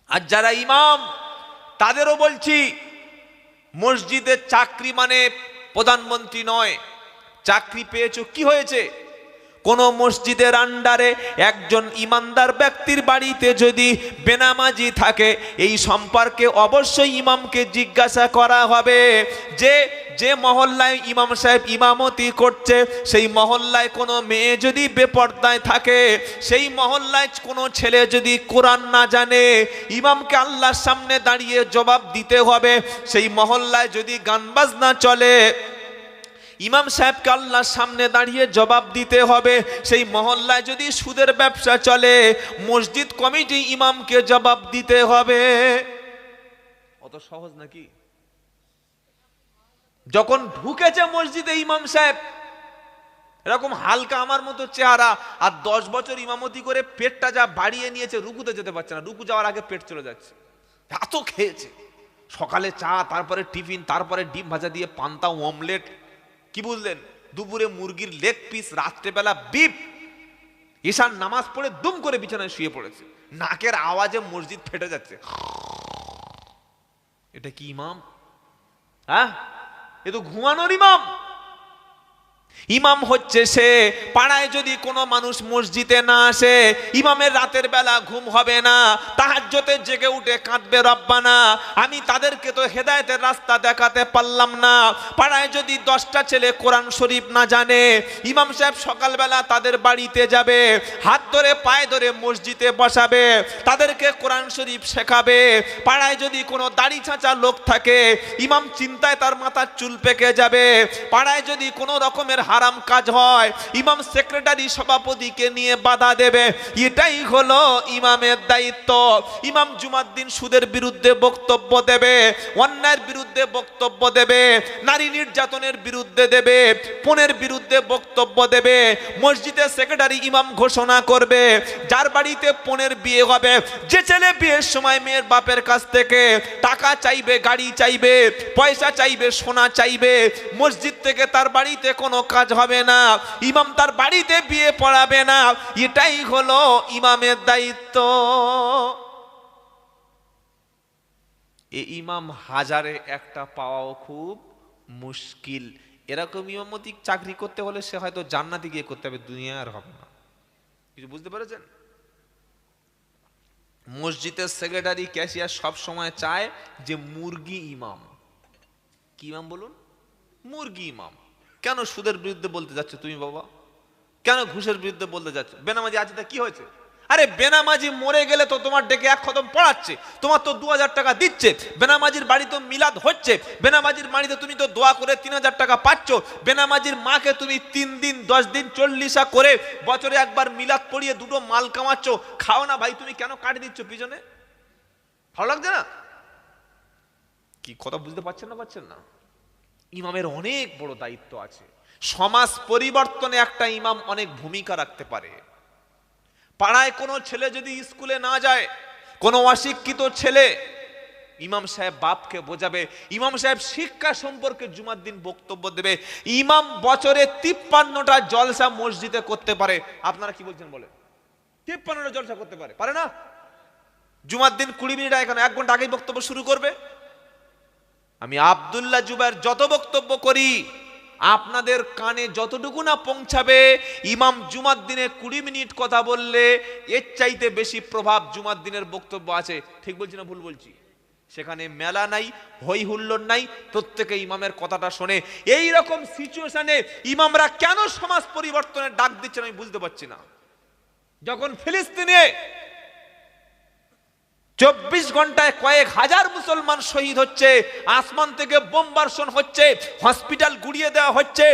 আর যারা ইমাম তাদেরও বলছি, মসজিদের চাকরি মানে প্রধানমন্ত্রী নয়। চাকরি পেয়েছো, কি হয়েছে? কোন মসজিদের আন্ডারে একজন ইমানদার ব্যক্তির বাড়িতে যদি বেনামাজি থাকে, এই সম্পর্কে অবশ্যই ইমামকে জিজ্ঞাসা করা হবে। যে মহল্লায় ইমাম সাহেব ইমামতি করছে, সেই মহল্লায় কোনো মেয়ে যদি বেপর্দায় থাকে, সেই মহল্লায় কোনো ছেলে যদি কোরআন না জানে, ইমামকে আল্লাহর সামনে দাঁড়িয়ে জবাব দিতে হবে। সেই মহল্লায় যদি গান বাজনা চলে, ইমাম সাহেবকে আল্লাহর সামনে দাঁড়িয়ে জবাব দিতে হবে। সেই মহল্লায় যদি সুদের ব্যবসা চলে, মসজিদ কমিটি ইমামকে জবাব দিতে হবে। অত সহজ নাকি? যখন ঢুকেছে মসজিদে ইমাম সাহেব, এরকম হালকা আমার মতো চেহারা, আর 10 বছর ইমামতি করে পেটটা যা বাড়িয়ে নিয়েছে, রুকুতে যেতে পারছে না, রুকু যাওয়ার আগে পেট চলে যাচ্ছে, এত খেয়েছে। সকালে চা, তারপরে টিফিন, তারপরে ডিম ভাজা দিয়ে পান্তা, অমলেট, কি বুঝলেন, দুপুরে মুরগির লেগ পিস, রাত্রেবেলা বিপ। ঈশার নামাজ পড়ে দুম করে বিছানায় শুয়ে পড়েছে, নাকের আওয়াজে মসজিদ ফেটে যাচ্ছে। এটা কি ইমাম? হ্যাঁ, এ তো ঘুমানোর ইমাম। ইমাম হচ্ছে সে, পাড়ায় যদি কোনো মানুষ মসজিদে না আসে, ইমামের রাতের বেলা ঘুম হবে না, তাহাজ্জুদে জেগে উঠে কাঁদবে, রব্বানা আমি তাদেরকে তো হেদায়েতের রাস্তা দেখাতে পারলাম না। পাড়ায় যদি 10টা ছেলে কোরআন শরীফ না জানে, ইমাম সাহেব সকালবেলা তাদের বাড়িতে যাবে, হাত ধরে পায়ে ধরে মসজিদে বসাবে, তাদেরকে কোরআন শরীফ শেখাবে। পাড়ায় যদি কোনো দাড়ি ছাঁচা লোক থাকে, ইমাম চিন্তায় তার মাথার চুল পেকে যাবে। পাড়ায় যদি কোনো রকমের হারাম কাজ হয় ইমাম সেক্রেটারি সভাপতিকে নিয়ে বাধা দেবে, এটাই হলো ইমামের দায়িত্ব। ইমাম জুমার দিন সুদের বিরুদ্ধে বক্তব্য দেবে, অন্যায়ের বিরুদ্ধে বক্তব্য দেবে, নারী নির্যাতনের বিরুদ্ধে দেবে, পণের বিরুদ্ধে বক্তব্য দেবে। মসজিদের সেক্রেটারি ইমাম ঘোষণা করবে যার বাড়িতে পণের বিয়ে হবে, যে ছেলে বিয়ের সময় মেয়ের বাপের কাছ থেকে টাকা চাইবে, গাড়ি চাইবে, পয়সা চাইবে, সোনা চাইবে, মসজিদ থেকে তার বাড়িতে কোনো কাজ হবে না, ইমাম তার বাড়িতে বিয়ে পড়াবে না, এটাই হলো ইমামের দায়িত্ব। এই ইমাম হাজারে একটা পাওয়াও খুব মুশকিল। এরকম ইমামতি চাকরি করতে হলে সে হয়তো জান্নাতে গিয়ে করতে হবে, দুনিয়া আর হবে না। কিছু বুঝতে পেরেছেন? মসজিদের সেক্রেটারি ক্যাশিয়ার সব সময় চায় যে মুরগি ইমাম। কি ইমাম বলুন? মুরগি ইমাম। কেন সুদের বিরুদ্ধে বলতে যাচ্ছ তুমি বাবা? কেন ঘুষের বিরুদ্ধে বলতে যাচ্ছ? বেনামাজি আছে তা কি হয়েছে? আরে বেনামাজি মরে গেলে তো তোমার ডেকে এক খতম পড়াচ্ছে, তোমার তো 2000 টাকা দিচ্ছে, বেনামাজির বাড়ি তো মিলাদ হচ্ছে, বেনামাজির বাড়িতে তুমি তো দোয়া করে 3000 টাকা পাচ্ছ, বেনামাজির মাকে তুমি 3 দিন 10 দিন 40 করে বছরে একবার মিলাদ পড়িয়ে দুটো মাল কামাচ্ছ, খাও না ভাই, তুমি কেন কাটি দিচ্ছ পিছনে? ভালো লাগছে না? কি কথা বুঝতে পারছেন না? পাচ্ছেন না? ইমামের অনেক বড় দায়িত্ব আছে। সমাজ পরিবর্তনে একটা ইমাম অনেক ভূমিকা রাখতে পারে। পাড়ায় কোনো ছেলে যদি স্কুলে না যায়, কোনো অশিক্ষিত ছেলে, ইমাম সাহেব বাপকে বোঝাবে, ইমাম সাহেব শিক্ষা সম্পর্কে জুমার দিন বক্তব্য দেবে। ইমাম বছরে 53টা জলসা মসজিদে করতে পারে। আপনারা কি বলছেন বলেন? 53টা জলসা করতে পারে? পারে না? জুমার দিন 20 মিনিট এখানে 1 ঘন্টা আগেই বক্তব্য শুরু করবে। আমি আব্দুল্লাহ জুবায়ের যত বক্তব্য করি আপনাদের কানে যতটুকু না পৌঁছাবে, ইমাম জুমার দিনে 20 মিনিট কথা বললে এর চাইতে বেশি প্রভাব জুমার দিনের বক্তব্য আছে। ঠিক বলছি না ভুল বলছি? সেখানে মেলা নাই, হই হুল্লোড় নাই, প্রত্যেকে ইমামের কথাটা শোনে। এই রকম সিচুয়েশনে ইমামরা কেন সমাজ পরিবর্তনের ডাক দিচ্ছেন আমি বুঝতে পারছি না। যখন ফিলিস্তিনে 24 ঘন্টায় কয়েক হাজার মুসলমান শহীদ হচ্ছে, আসমান থেকে বোমবার্ষণ হচ্ছে, হসপিটাল গুড়িয়ে দেওয়া হচ্ছে,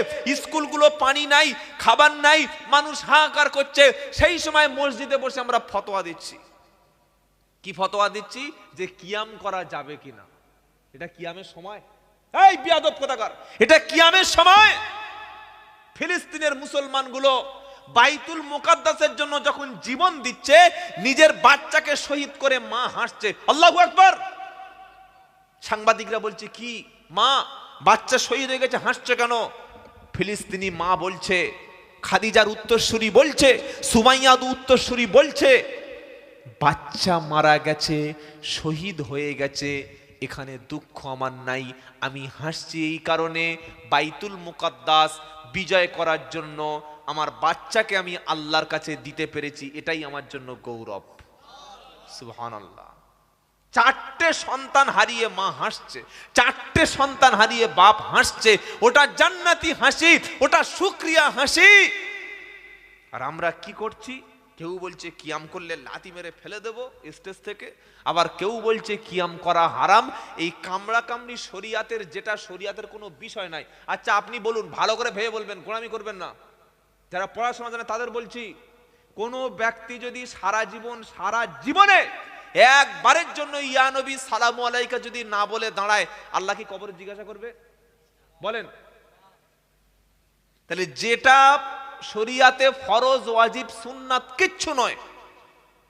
স্কুলগুলো পানি নাই, খাবার নাই, মানুষ হাহাকার করছে, সেই সময় মসজিদে বসে আমরা ফতোয়া দিচ্ছি। কি ফতোয়া দিচ্ছি? যে কিয়াম করা যাবে কিনা। এটা কিয়ামের সময়? এই বিয়াদব কোথাকার, এটা কিয়ামের সময়? ফিলিস্তিনের মুসলমানগুলো বাইতুল মুকাদ্দাসের জন্য যখন জীবন দিচ্ছে, নিজের বাচ্চাকে শহীদ করে মা হাসছে, আল্লাহু আকবার। সাংবাদিকরা বলছে কি মা, বাচ্চা শহীদ হয়ে গেছে, হাসছে কেন? ফিলিস্তিনি মা বলছে, খাদিজার উত্তরসূরি বলছে, সুমাইয়াদ উত্তরসূরি বলছে, বাচ্চা মারা গেছে, শহীদ হয়ে গেছে, এখানে দুঃখ আমার নাই, আমি হাসছি এই কারণে বাইতুল মুকাদ্দাস বিজয় করার জন্য আমার বাচ্চাকে আমি আল্লাহর কাছে দিতে পেরেছি, এটাই আমার জন্য গৌরব। সুবহানাল্লাহ। 4টে সন্তান হারিয়ে মা হাসছে, 4টে সন্তান হারিয়ে বাপ হাসছে, ওটা জান্নাতি হাসি, ওটা শুকরিয়া হাসি। আর আমরা কি করছি? কেউ বলছে কিয়াম করলে লাথি মেরে ফেলে দেব স্টেজ থেকে, আবার কেউ বলছে কিয়াম করা হারাম। এই কামড়া কামড়ি শরিয়াতের, যেটা শরিয়াতের কোনো বিষয় নাই। আচ্ছা আপনি বলুন, ভালো করে ভেবে বলবেন, গোলামি করবেন না। যারা পড়াশোনা জানে তাদের বলছি, কোন ব্যক্তি যদি সারা জীবনে একবারের জন্য ইয়া নবী সালামু আলাইকা যদি না বলে দাঁড়ায়, আল্লাহ কি কবরে জিজ্ঞাসা করবে? বলেন। তাহলে যেটা শরিয়াতে ফরজ, ওয়াজিব, সুন্নাত কিচ্ছু নয়,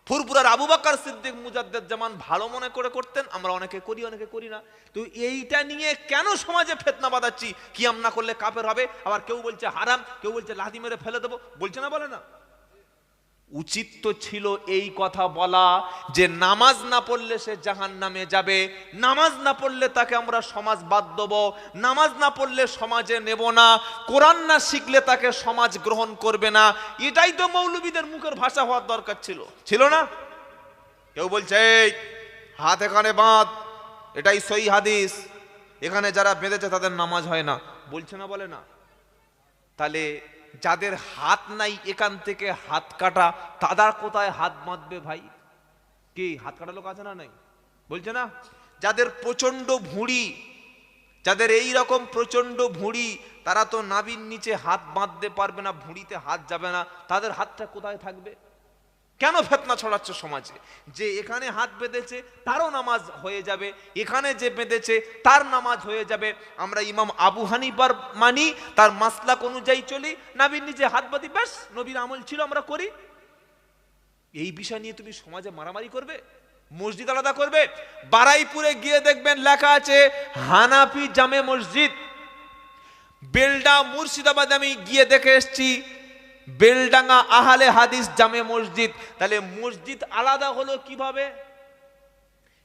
ফুরফুরার আবু বকর সিদ্দিক মুজাদ্দেদ জামান ভালো মনে করে করতেন, আমরা অনেকে করি অনেকে করি না। তো এইটা নিয়ে কেন সমাজে ফিতনা বাঁধাচ্ছি? কিয়াম না করলে কাফের হবে, আবার কেউ বলছে হারাম, কেউ বলছে লাথি মেরে ফেলে দেবো, বলছে না বলে না? উচিত তো ছিল এই কথা বলা যে নামাজ না পড়লে সে জাহান্নামে যাবে, নামাজ না পড়লে তাকে আমরা সমাজ বাদ দেবো, নামাজ না পড়লে সমাজে নেব না, কোরআন না শিখলে তাকে সমাজ গ্রহণ করবে না। এটাই তো মৌলবীদের মুখের ভাষা হওয়ার দরকার ছিল, ছিল না? কেউ বলছে এই হাত এখানে বাঁধ, এটাই সহি হাদিস, এখানে যারা বেঁধেছে তাদের নামাজ হয় না, বলছে না বলে না? তাহলে যাদের হাত নাই এখান থেকে হাত কাটা, তারা কোথায় হাত বাঁধবে ভাই? কি হাত কাটা লোক আছে না? নাই, বলছে না? যাদের প্রচন্ড ভুঁড়ি, যাদের এই রকম প্রচন্ড ভুঁড়ি, তারা তো নাভির নিচে হাত বাঁধতে পারবে না, ভুঁড়িতে হাত যাবে না, তাদের হাতটা কোথায় থাকবে? কেন ফিতনা ছড়াচ্ছ সমাজে? যে এখানে হাত বেঁধেছে তারও নামাজ হয়ে যাবে, এখানে যে বেঁধেছে তার নামাজ হয়ে যাবে। আমরা ইমাম আবু হানিফার মানি, তার মাসলাক অনুযায়ী চলি, নাভির নিচে হাত বাঁধি, ব্যাস নবীর আমল ছিল আমরা করি। এই বিষয় নিয়ে তুমি সমাজে মারামারি করবে, মসজিদ আলাদা করবে? বারাইপুরে গিয়ে দেখবেন লেখা আছে হানাফি জামে মসজিদ। বেলডা মুর্শিদাবাদে আমি গিয়ে দেখে এসেছি বেলডাঙ্গা আহলে হাদিস জামে মসজিদ। তাহলে মসজিদ আলাদা হলো কিভাবে?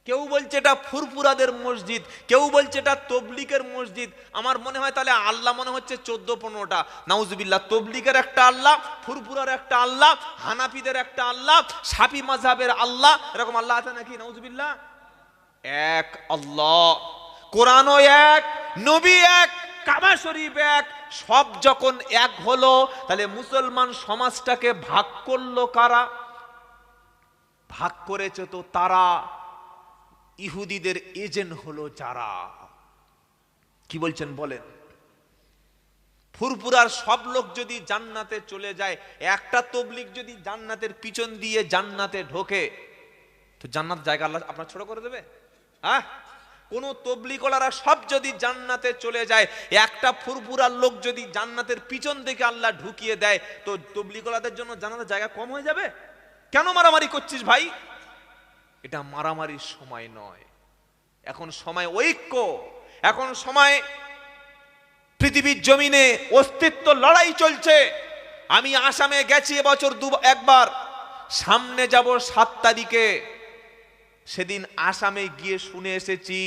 কেউ বলছে এটা ফুরফুরাদের মসজিদ, কেউ বলছে এটা তবলিগের মসজিদ। আমার মনে হয় তাহলে আল্লাহ মনে হচ্ছে 14-15টা। নাউজুবিল্লাহ, তবলিগের একটা আল্লাহ, ফুরফুরার একটা আল্লাহ, হানাফিদের একটা আল্লাহ, শাফি মাযহাবের আল্লাহ, এরকম আল্লাহ আছে নাকি? নাউজুবিল্লাহ। এক আল্লাহ, কোরআনও এক, নবী এক, কাবা শরীফ এক। সব যখন এক হলো, তাহলে মুসলমান সমাজটাকে ভাগ করলো কারা? ভাগ করেছে তো তারা, ইহুদিদের এজেন্ট হলো যারা। কি বলছেন বলেন? ফুরফুরার সব লোক যদি জান্নাতে চলে যায়, একটা তবলিগ যদি জান্নাতের পিছন দিয়ে জান্নাতে ঢোকে, তো জান্নাত জায়গা আল্লাহ আপনার ছোট করে দেবে? হ্যাঁ, কোন তবলিগওয়ালারা সব যদি জান্নাতে চলে যায়, একটা ফুরফুরার লোক যদি জান্নাতের পিছন দিকে আল্লাহ ঢুকিয়ে দেয়, তো তবলিগওয়ালাদের জন্য জান্নাতের জায়গা কম হয়ে যাবে? কেন মারামারি করছিস ভাই? এটা মারামারির সময় নয়, এখন সময় ঐক্য, এখন সময় পৃথিবীর জমিনে অস্তিত্ব লড়াই চলছে। আমি আসামে গেছি এবছর একবার, সামনে যাব 7 তারিখে। সেদিন আসামে গিয়ে শুনে এসেছি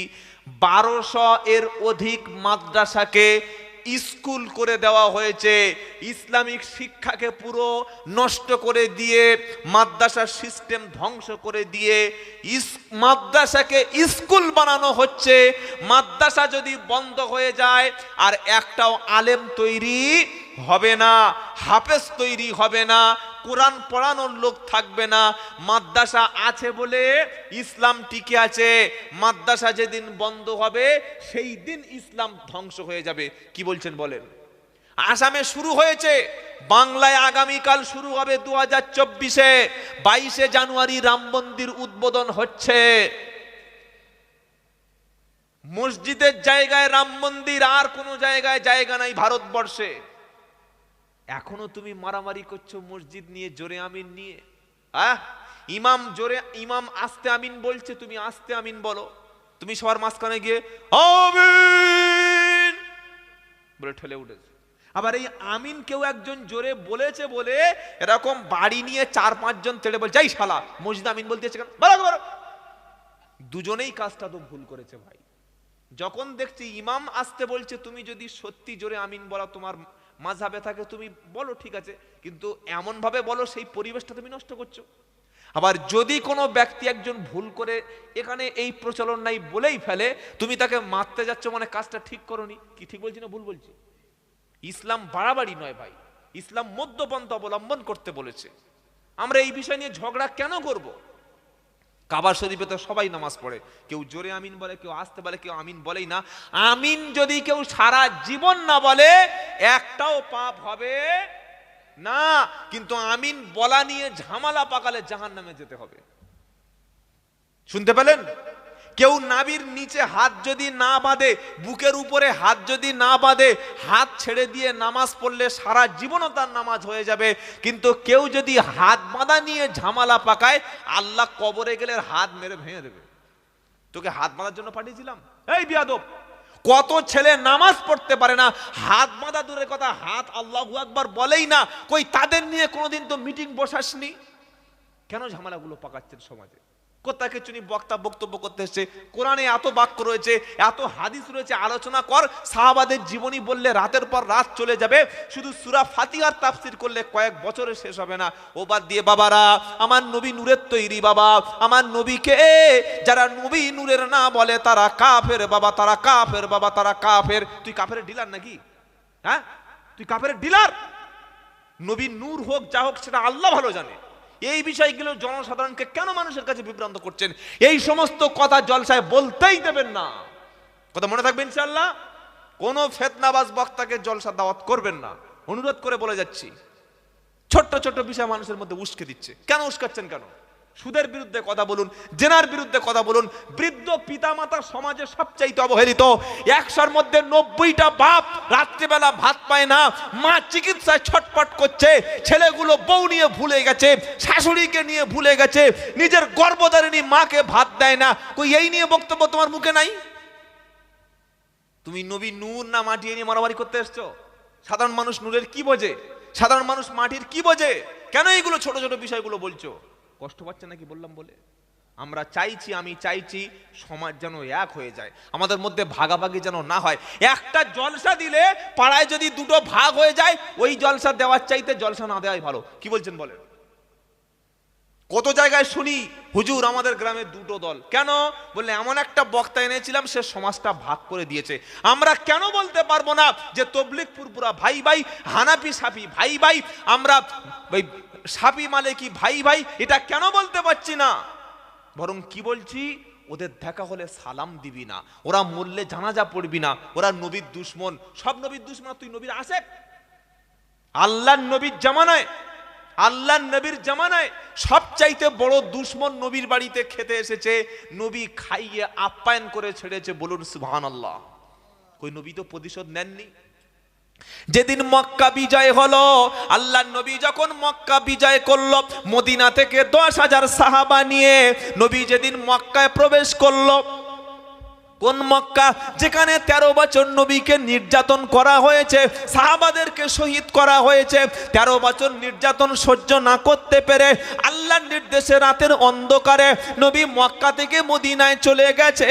1200 এর অধিক মাদ্রাসাকে স্কুল করে দেওয়া হয়েছে। ইসলামিক শিক্ষাকে পুরো নষ্ট করে দিয়ে, মাদ্রাসার সিস্টেম ধ্বংস করে দিয়ে মাদ্রাসাকে স্কুল বানানো হচ্ছে। মাদ্রাসা যদি বন্ধ হয়ে যায়, আর একটাও আলেম তৈরি হবে না, হাফেজ তৈরি হবে না, কোরআন পড়ানোর লোক থাকবে না। মাদ্রাসা আছে বলে ইসলাম টিকে আছে, মাদ্রাসা যেদিন বন্ধ হবে সেই দিন ইসলাম ধ্বংস হয়ে যাবে। কি বলছেন বলেন? আসামে শুরু হয়েছে, বাংলায় আগামীকাল শুরু হবে 2024-এ 22শে জানুয়ারি রাম মন্দির উদ্বোধন হচ্ছে। মসজিদের জায়গায় রাম মন্দির, আর কোন জায়গায় জায়গা নাই ভারতবর্ষে। এখনো তুমি মারামারি করছো মসজিদ নিয়ে, জোরে আমিন নিয়ে। ইমাম জোরে, ইমাম আস্তে আমিন বলছে, তুমি আস্তে আমিন বলো। তুমি সবার মাঝখানে গিয়ে আমিন বলে ঠেলে উঠেছে। আবার এই আমিন কেউ একজন জোরে বলেছে বলে এরকম বাড়ি নিয়ে 4-5 জন তেড়ে বলছে, এই শালা মসজিদ আমিন বলতেছে কেন? বলো। দুজনেই কাজটা তো ভুল করেছে ভাই। যখন দেখছি ইমাম আসতে বলছে, তুমি যদি সত্যি জোরে আমিন বলা তোমার মাযহাবে থাকে তুমি বলো, ঠিক আছে, কিন্তু এমন ভাবে বলো সেই পরিবেশটা তুমি নষ্ট করছো। আবার যদি কোনো ব্যক্তি একজন ভুল করে এখানে এই প্রচলন নাই বলেই ফেলে, তুমি তাকে মারতে যাচ্ছ, মানে কাজটা ঠিক করোনি। কি ঠিক বলছি না ভুল বলছি? ইসলাম বাড়াবাড়ি নয় ভাই, ইসলাম মধ্যপন্থা অবলম্বন করতে বলেছে। আমরা এই বিষয় নিয়ে ঝগড়া কেন করব? কাবা শরীফে তো সবাই নামাজ পড়ে, কেউ জোরে আমিন বলে, কেউ আসতে বলে, কেউ আমিন বলেই না। আমিন যদি কেউ সারা জীবন না বলে একটাও পাপ হবে না, কিন্তু আমিন বলা নিয়ে ঝামেলা পাকালে জাহান্নামে যেতে হবে। শুনতে পেলেন? কেউ নাভির নিচে হাত যদি না বাঁধে, বুকের উপরে হাত যদি না বাঁধে, হাত ছেড়ে দিয়ে নামাজ পড়লে সারা জীবনও তার নামাজ হয়ে যাবে। কিন্তু কেউ যদি হাত বাঁধা নিয়ে ঝামেলা পাকায়, আল্লাহ কবরে গেলে হাত মেরে ভেঙে দেবে। তোকে হাত বাঁধার জন্য পাঠিয়েছিলাম? এই বিয়াদব, কত ছেলে নামাজ পড়তে পারে না, হাত বাঁধা দূরের কথা, হাত আল্লাহু আকবার বলেই না। কই তাদের নিয়ে কোনোদিন তো মিটিং বসাসনি? কেন ঝামেলাগুলো পাকাচ্ছেন সমাজে? কোথায় কিছু বক্তা বক্তব্য করতে এসছে, কোরআনে এত বাক্য রয়েছে, এত হাদিস রয়েছে, আলোচনা কর। সাহাবাদের জীবনী বললে রাতের পর রাত চলে যাবে, শুধু সূরা ফাতিহার তাফসীর করলে কয়েক বছরে শেষ হবে না। ও বাদ দিয়ে বাবারা, আমার নবী নূরের তৈরি বাবা, আমার নবীকে যারা নবী নূরের না বলে তারা কাফের বাবা, তারা কাফের বাবা, তারা কাফের। তুই কাফের ডিলার নাকি? হ্যাঁ, তুই কাফের ডিলার। নবী নূর হোক যা হোক সেটা আল্লাহ ভালো জানে। এই বিষয়গুলো জনসাধারণকে কেন মানুষের কাছে বিভ্রান্ত করছেন? এই সমস্ত কথা জলসায় বলতেই দেবেন না। কথা মনে থাকবে ইনশাআল্লাহ। কোনো ফেতনাবাজ বক্তাকে জলসা দাওয়াত করবেন না, অনুরোধ করে বলে যাচ্ছি। ছোট্ট ছোট্ট বিষয় মানুষের মধ্যে উস্কে দিচ্ছে। কেন উস্কাচ্ছেন? কেন? সুদের বিরুদ্ধে কথা বলুন, জেনার বিরুদ্ধে কথা বলুন। বৃদ্ধ পিতামাতা সমাজে সবচাইতে অবহেলিত। 100-র মধ্যে 90টা বাপ রাত্রিবেলা ভাত পায় না, মা চিকিৎসায় ছটফট করছে, ছেলেগুলো বউ নিয়ে ভুলে গেছে, শাশুড়িকে নিয়ে ভুলে গেছে, নিজের গর্ভধারিণী মাকে ভাত দেয় না। কই এই নিয়ে বক্তব্য তোমার মুখে নাই? তুমি নবী নূর না মাটি নিয়ে মারামারি করতে এসছো? সাধারণ মানুষ নূরের কি বোঝে? সাধারণ মানুষ মাটির কি বোঝে? কেন এইগুলো ছোট ছোট বিষয়গুলো বলছো? কষ্ট পাচ্ছে নাকি বললাম বলে? আমরা চাইছি, আমি চাইছি সমাজ যেন এক হয়ে যায়, আমাদের মধ্যে ভাগাভাগি যেন না হয়। একটা জলসা দিলে পাড়ায় যদি দুটো ভাগ হয়ে যায়, ওই জলসা দেওয়ার চাইতে জলসা না দেওয়াই ভালো। কি বলছেন বলেন? কত জায়গায় শুনি হুজুর আমাদের গ্রামে দুটো দল। কেন? বললে এমন একটা বক্তা এনেছিলাম, সে সমাজটা ভাগ করে দিয়েছে। আমরা কেন বলতে পারবো না যে তবলিগ ফুরফুরা ভাই ভাই, হানাফি সাফি ভাই ভাই, আমরা সাফি মালিকি ভাই ভাই? এটা কেন বলতে পারছি না? বরং কি বলছি, ওদের দেখা হলে সালাম দিবি না, ওরা মরলে জানাজা পড়বি না, ওরা নবীর দুশ্মন। সব নবীর দুশ্মন? তুই নবীর আশেক? আল্লাহর নবীর জামানায়, আল্লাহর নবীর জামানায় সবচাইতে বড় দুশ্মন নবীর বাড়িতে খেতে এসেছে, নবী খাইয়ে আপ্যায়ন করে ছেড়েছে। বলুন সুবহানাল্লাহ। কই নবী তো প্রতিশোধ নেননি। যেদিন মক্কা বিজয় হলো, আল্লাহর নবী যখন মক্কা বিজয় করলো, মদিনা থেকে 10,000 সাহাবা নিয়ে নবী যেদিন মক্কায় প্রবেশ করলো, কোন মক্কা? যেখানে 13 বছর নবীকে নির্যাতন করা হয়েছে, সাহাবাদেরকে শহীদ করা হয়েছে। 13 বছর নির্যাতন সহ্য না করতে পেরে আল্লাহর নির্দেশে রাতের অন্ধকারে নবী মক্কা থেকে মদিনায় চলে গেছে।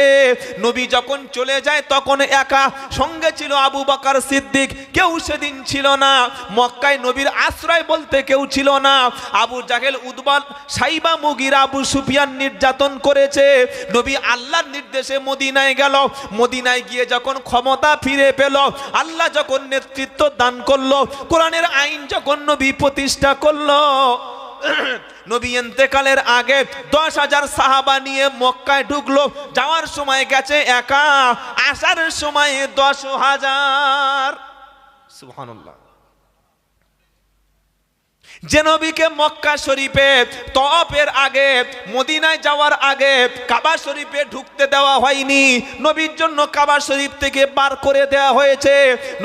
নবী যখন চলে যায় তখন একা, সঙ্গে ছিল আবু বকর সিদ্দিক, কেউ সেদিন ছিল না। মক্কায় নবীর আশ্রয় বলতে কেউ ছিল না। আবু জাহেল, উতবা, সাইবা, মুগিরা, আবু সুফিয়ান নির্যাতন করেছে। নবী আল্লাহর নির্দেশে মদিনায় গেল। মদিনায় গিয়ে যখন ক্ষমতা ফিরে পেল, আল্লাহ যখন নেতৃত্ব দান করলো, কোরআনের আইন যখন নবী প্রতিষ্ঠা করলো, নবী ইন্তেকালের আগে 10,000 সাহাবা নিয়ে মক্কায় ঢুকলো। যাওয়ার সময় গেছে একা, আসার সময় 10,000। সুবহানাল্লাহ। যে নবীকে মক্কা শরীফে তওয়াফের আগে, মদিনায় যাওয়ার আগে কাবা শরীফে ঢুকতে দেওয়া হয়নি, নবীর জন্য কাবা শরীফ থেকে বার করে দেওয়া হয়েছে।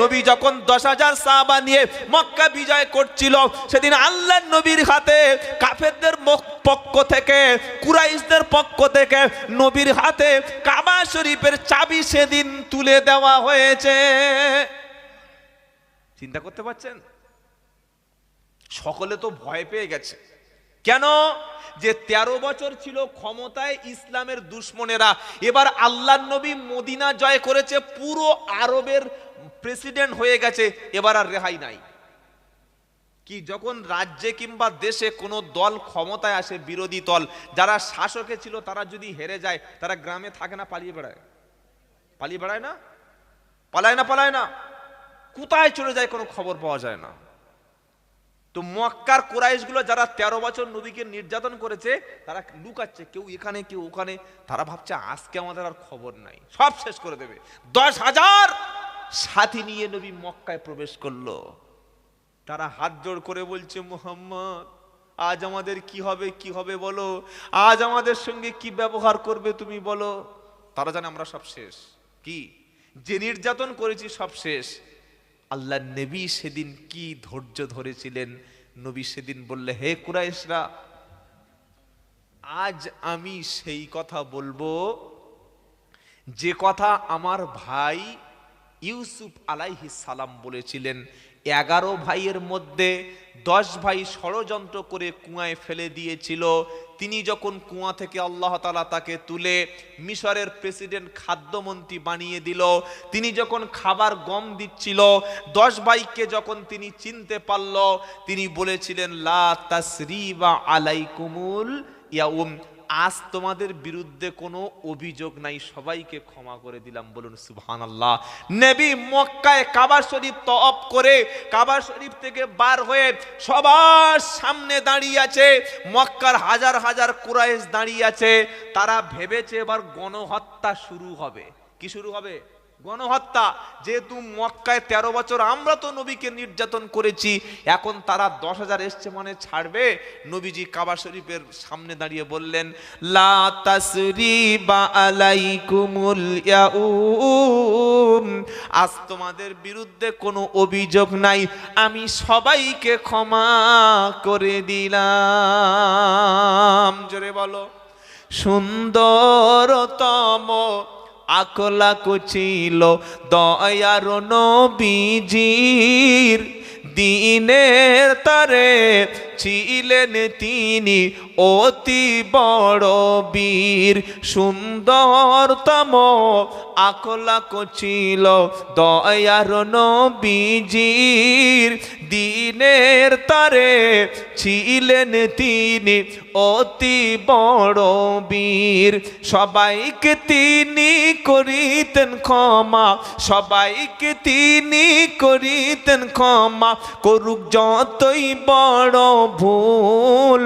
নবী যখন 10,000 সাহাবা নিয়ে মক্কা বিজয় করছিল, সেদিন আল্লাহর নবীর হাতে কাফেরদের পক্ষ থেকে, কুরাইশদের পক্ষ থেকে নবীর হাতে কাবা শরীফের চাবি সেদিন তুলে দেওয়া হয়েছে। চিন্তা করতে পারছেন? সকলে তো ভয় পেয়ে গেছে। কেন? যে 13 বছর ছিল ক্ষমতায় ইসলামের দুশ্মনেরা, এবার আল্লাহর নবী মদিনা জয় করেছে, পুরো আরবের প্রেসিডেন্ট হয়ে গেছে, এবার আর রেহাই নাই। কি যখন রাজ্যে কিংবা দেশে কোনো দল ক্ষমতায় আসে, বিরোধী দল যারা শাসকে ছিল, তারা যদি হেরে যায়, তারা গ্রামে থাকে না, পালিয়ে বেড়ায়? পালিয়ে বেড়ায় না? পালায় না? পালায় না? কোথায় চলে যায় কোনো খবর পাওয়া যায় না। তো মক্কার কুরাইশগুলো যারা 13 বছর নবীকে নির্যাতন করেছে, তারা লুকাচ্ছে, কেউ এখানে কেউ ওখানে। তারা ভাবছে আজকে আমাদের আর খবর নাই, সব শেষ করে দেবে। 10,000 সাথী নিয়ে নবী মক্কায় প্রবেশ করলো। তারা হাত জোড় করে বলছে, মুহাম্মদ আজ আমাদের কি হবে, কি হবে বলো, আজ আমাদের সঙ্গে কি ব্যবহার করবে তুমি বলো। তারা জানে আমরা সব শেষ। কি যে নির্যাতন করেছি সব শেষ। আল্লাহ নবী সেদিন কি ধৈর্য ধরেছিলেন। নবী সেদিন বললে, হে কুরাইশরা, আজ আমি সেই কথা বলবো যে কথা আমার ভাই ইউসুফ আলাইহিস সালাম বলেছিলেন। 11 ভাইয়ের মধ্যে 10 ভাই ষড়যন্ত্র করে কুয়ায় ফেলে দিয়েছিল। তিনি যখন কুয়া থেকে আল্লাহ তাআলা তাকে তুলে মিশরের প্রেসিডেন্ট, খাদ্যমন্ত্রী বানিয়ে দিল, তিনি যখন খাবার গম দিচ্ছিল, 10 ভাইকে যখন তিনি চিনতে পারল, তিনি বলেছিলেন, লা তাসরিবা আলাইকুমুল ইয়াউম, আজ তোমাদের বিরুদ্ধে কোনো অভিযোগ নাই, সবাইকে ক্ষমা করে দিলাম। বলুন সুবহানাল্লাহ। নবী মক্কায় কাবা শরীফ তওয়াফ করে কাবা শরীফ থেকে বার হয়ে সবার সামনে দাঁড়িয়ে আছে। মক্কার হাজার হাজার কুরাইশ দাঁড়িয়ে আছে। তারা ভেবেছে এবার গণহত্যা শুরু হবে। কি শুরু হবে? গণহত্যা। যেহেতু মক্কায় 13 বছর আমরা তো নবীকে নির্যাতন করেছি, এখন তারা 10,000 এসছে মানে ছাড়বে। নবীজি কাবা শরীফের সামনে দাঁড়িয়ে বললেন, লা তাসরিবা আলাইকুমুল ইয়াউম, আজ তোমাদের বিরুদ্ধে কোনো অভিযোগ নাই, আমি সবাইকে ক্ষমা করে দিলাম। জোরে বলো। সুন্দরতম আকলাক ছিল দয়ার নবীজির, দিনের তারে ছিলেন তিনি অতি বড় বীর। সুন্দরতম আকলাক ছিল দয়ার নবীজির, দিনের তারে ছিলেন তিনি অতি বড় বীর। সবাইকে তিনি করিতেন ক্ষমা, সবাইকে তিনি করিতেন ক্ষমা, করুক যতই বড় ভুল।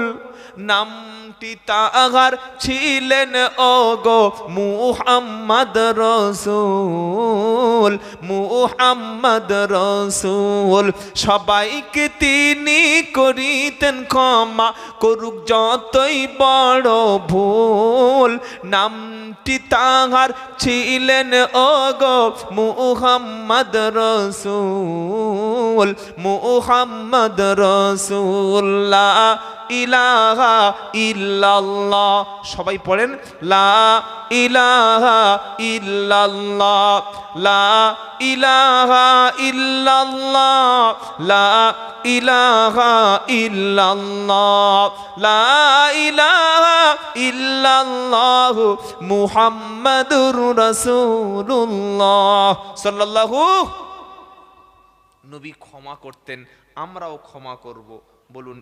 নামটি তাহার ছিলেন ওগো মুহাম্মদ রসূল, মুহাম্মদ রসূল। সবাইকে তিনি করিতেন ক্ষমা, করুক যতই বড় ভুল। নামটি তাহার ছিলেন ওগো মুহাম্মদ রসূল, মুহাম্মদ রসূল। লা ইলাহা ইল্লাল্লাহ, সবাই পড়েন লা ইলাহা ইল্লাল্লাহ, লা ইলাহা ইল্লাল্লাহ, লা ইলাহা ইল্লাল্লাহ, লা ইলাহা ইল্লাল্লাহ, মুহাম্মাদুর রাসূলুল্লাহ সাল্লাল্লাহু। নবী ক্ষমা করতেন, আমরাও ক্ষমা করব। বলুন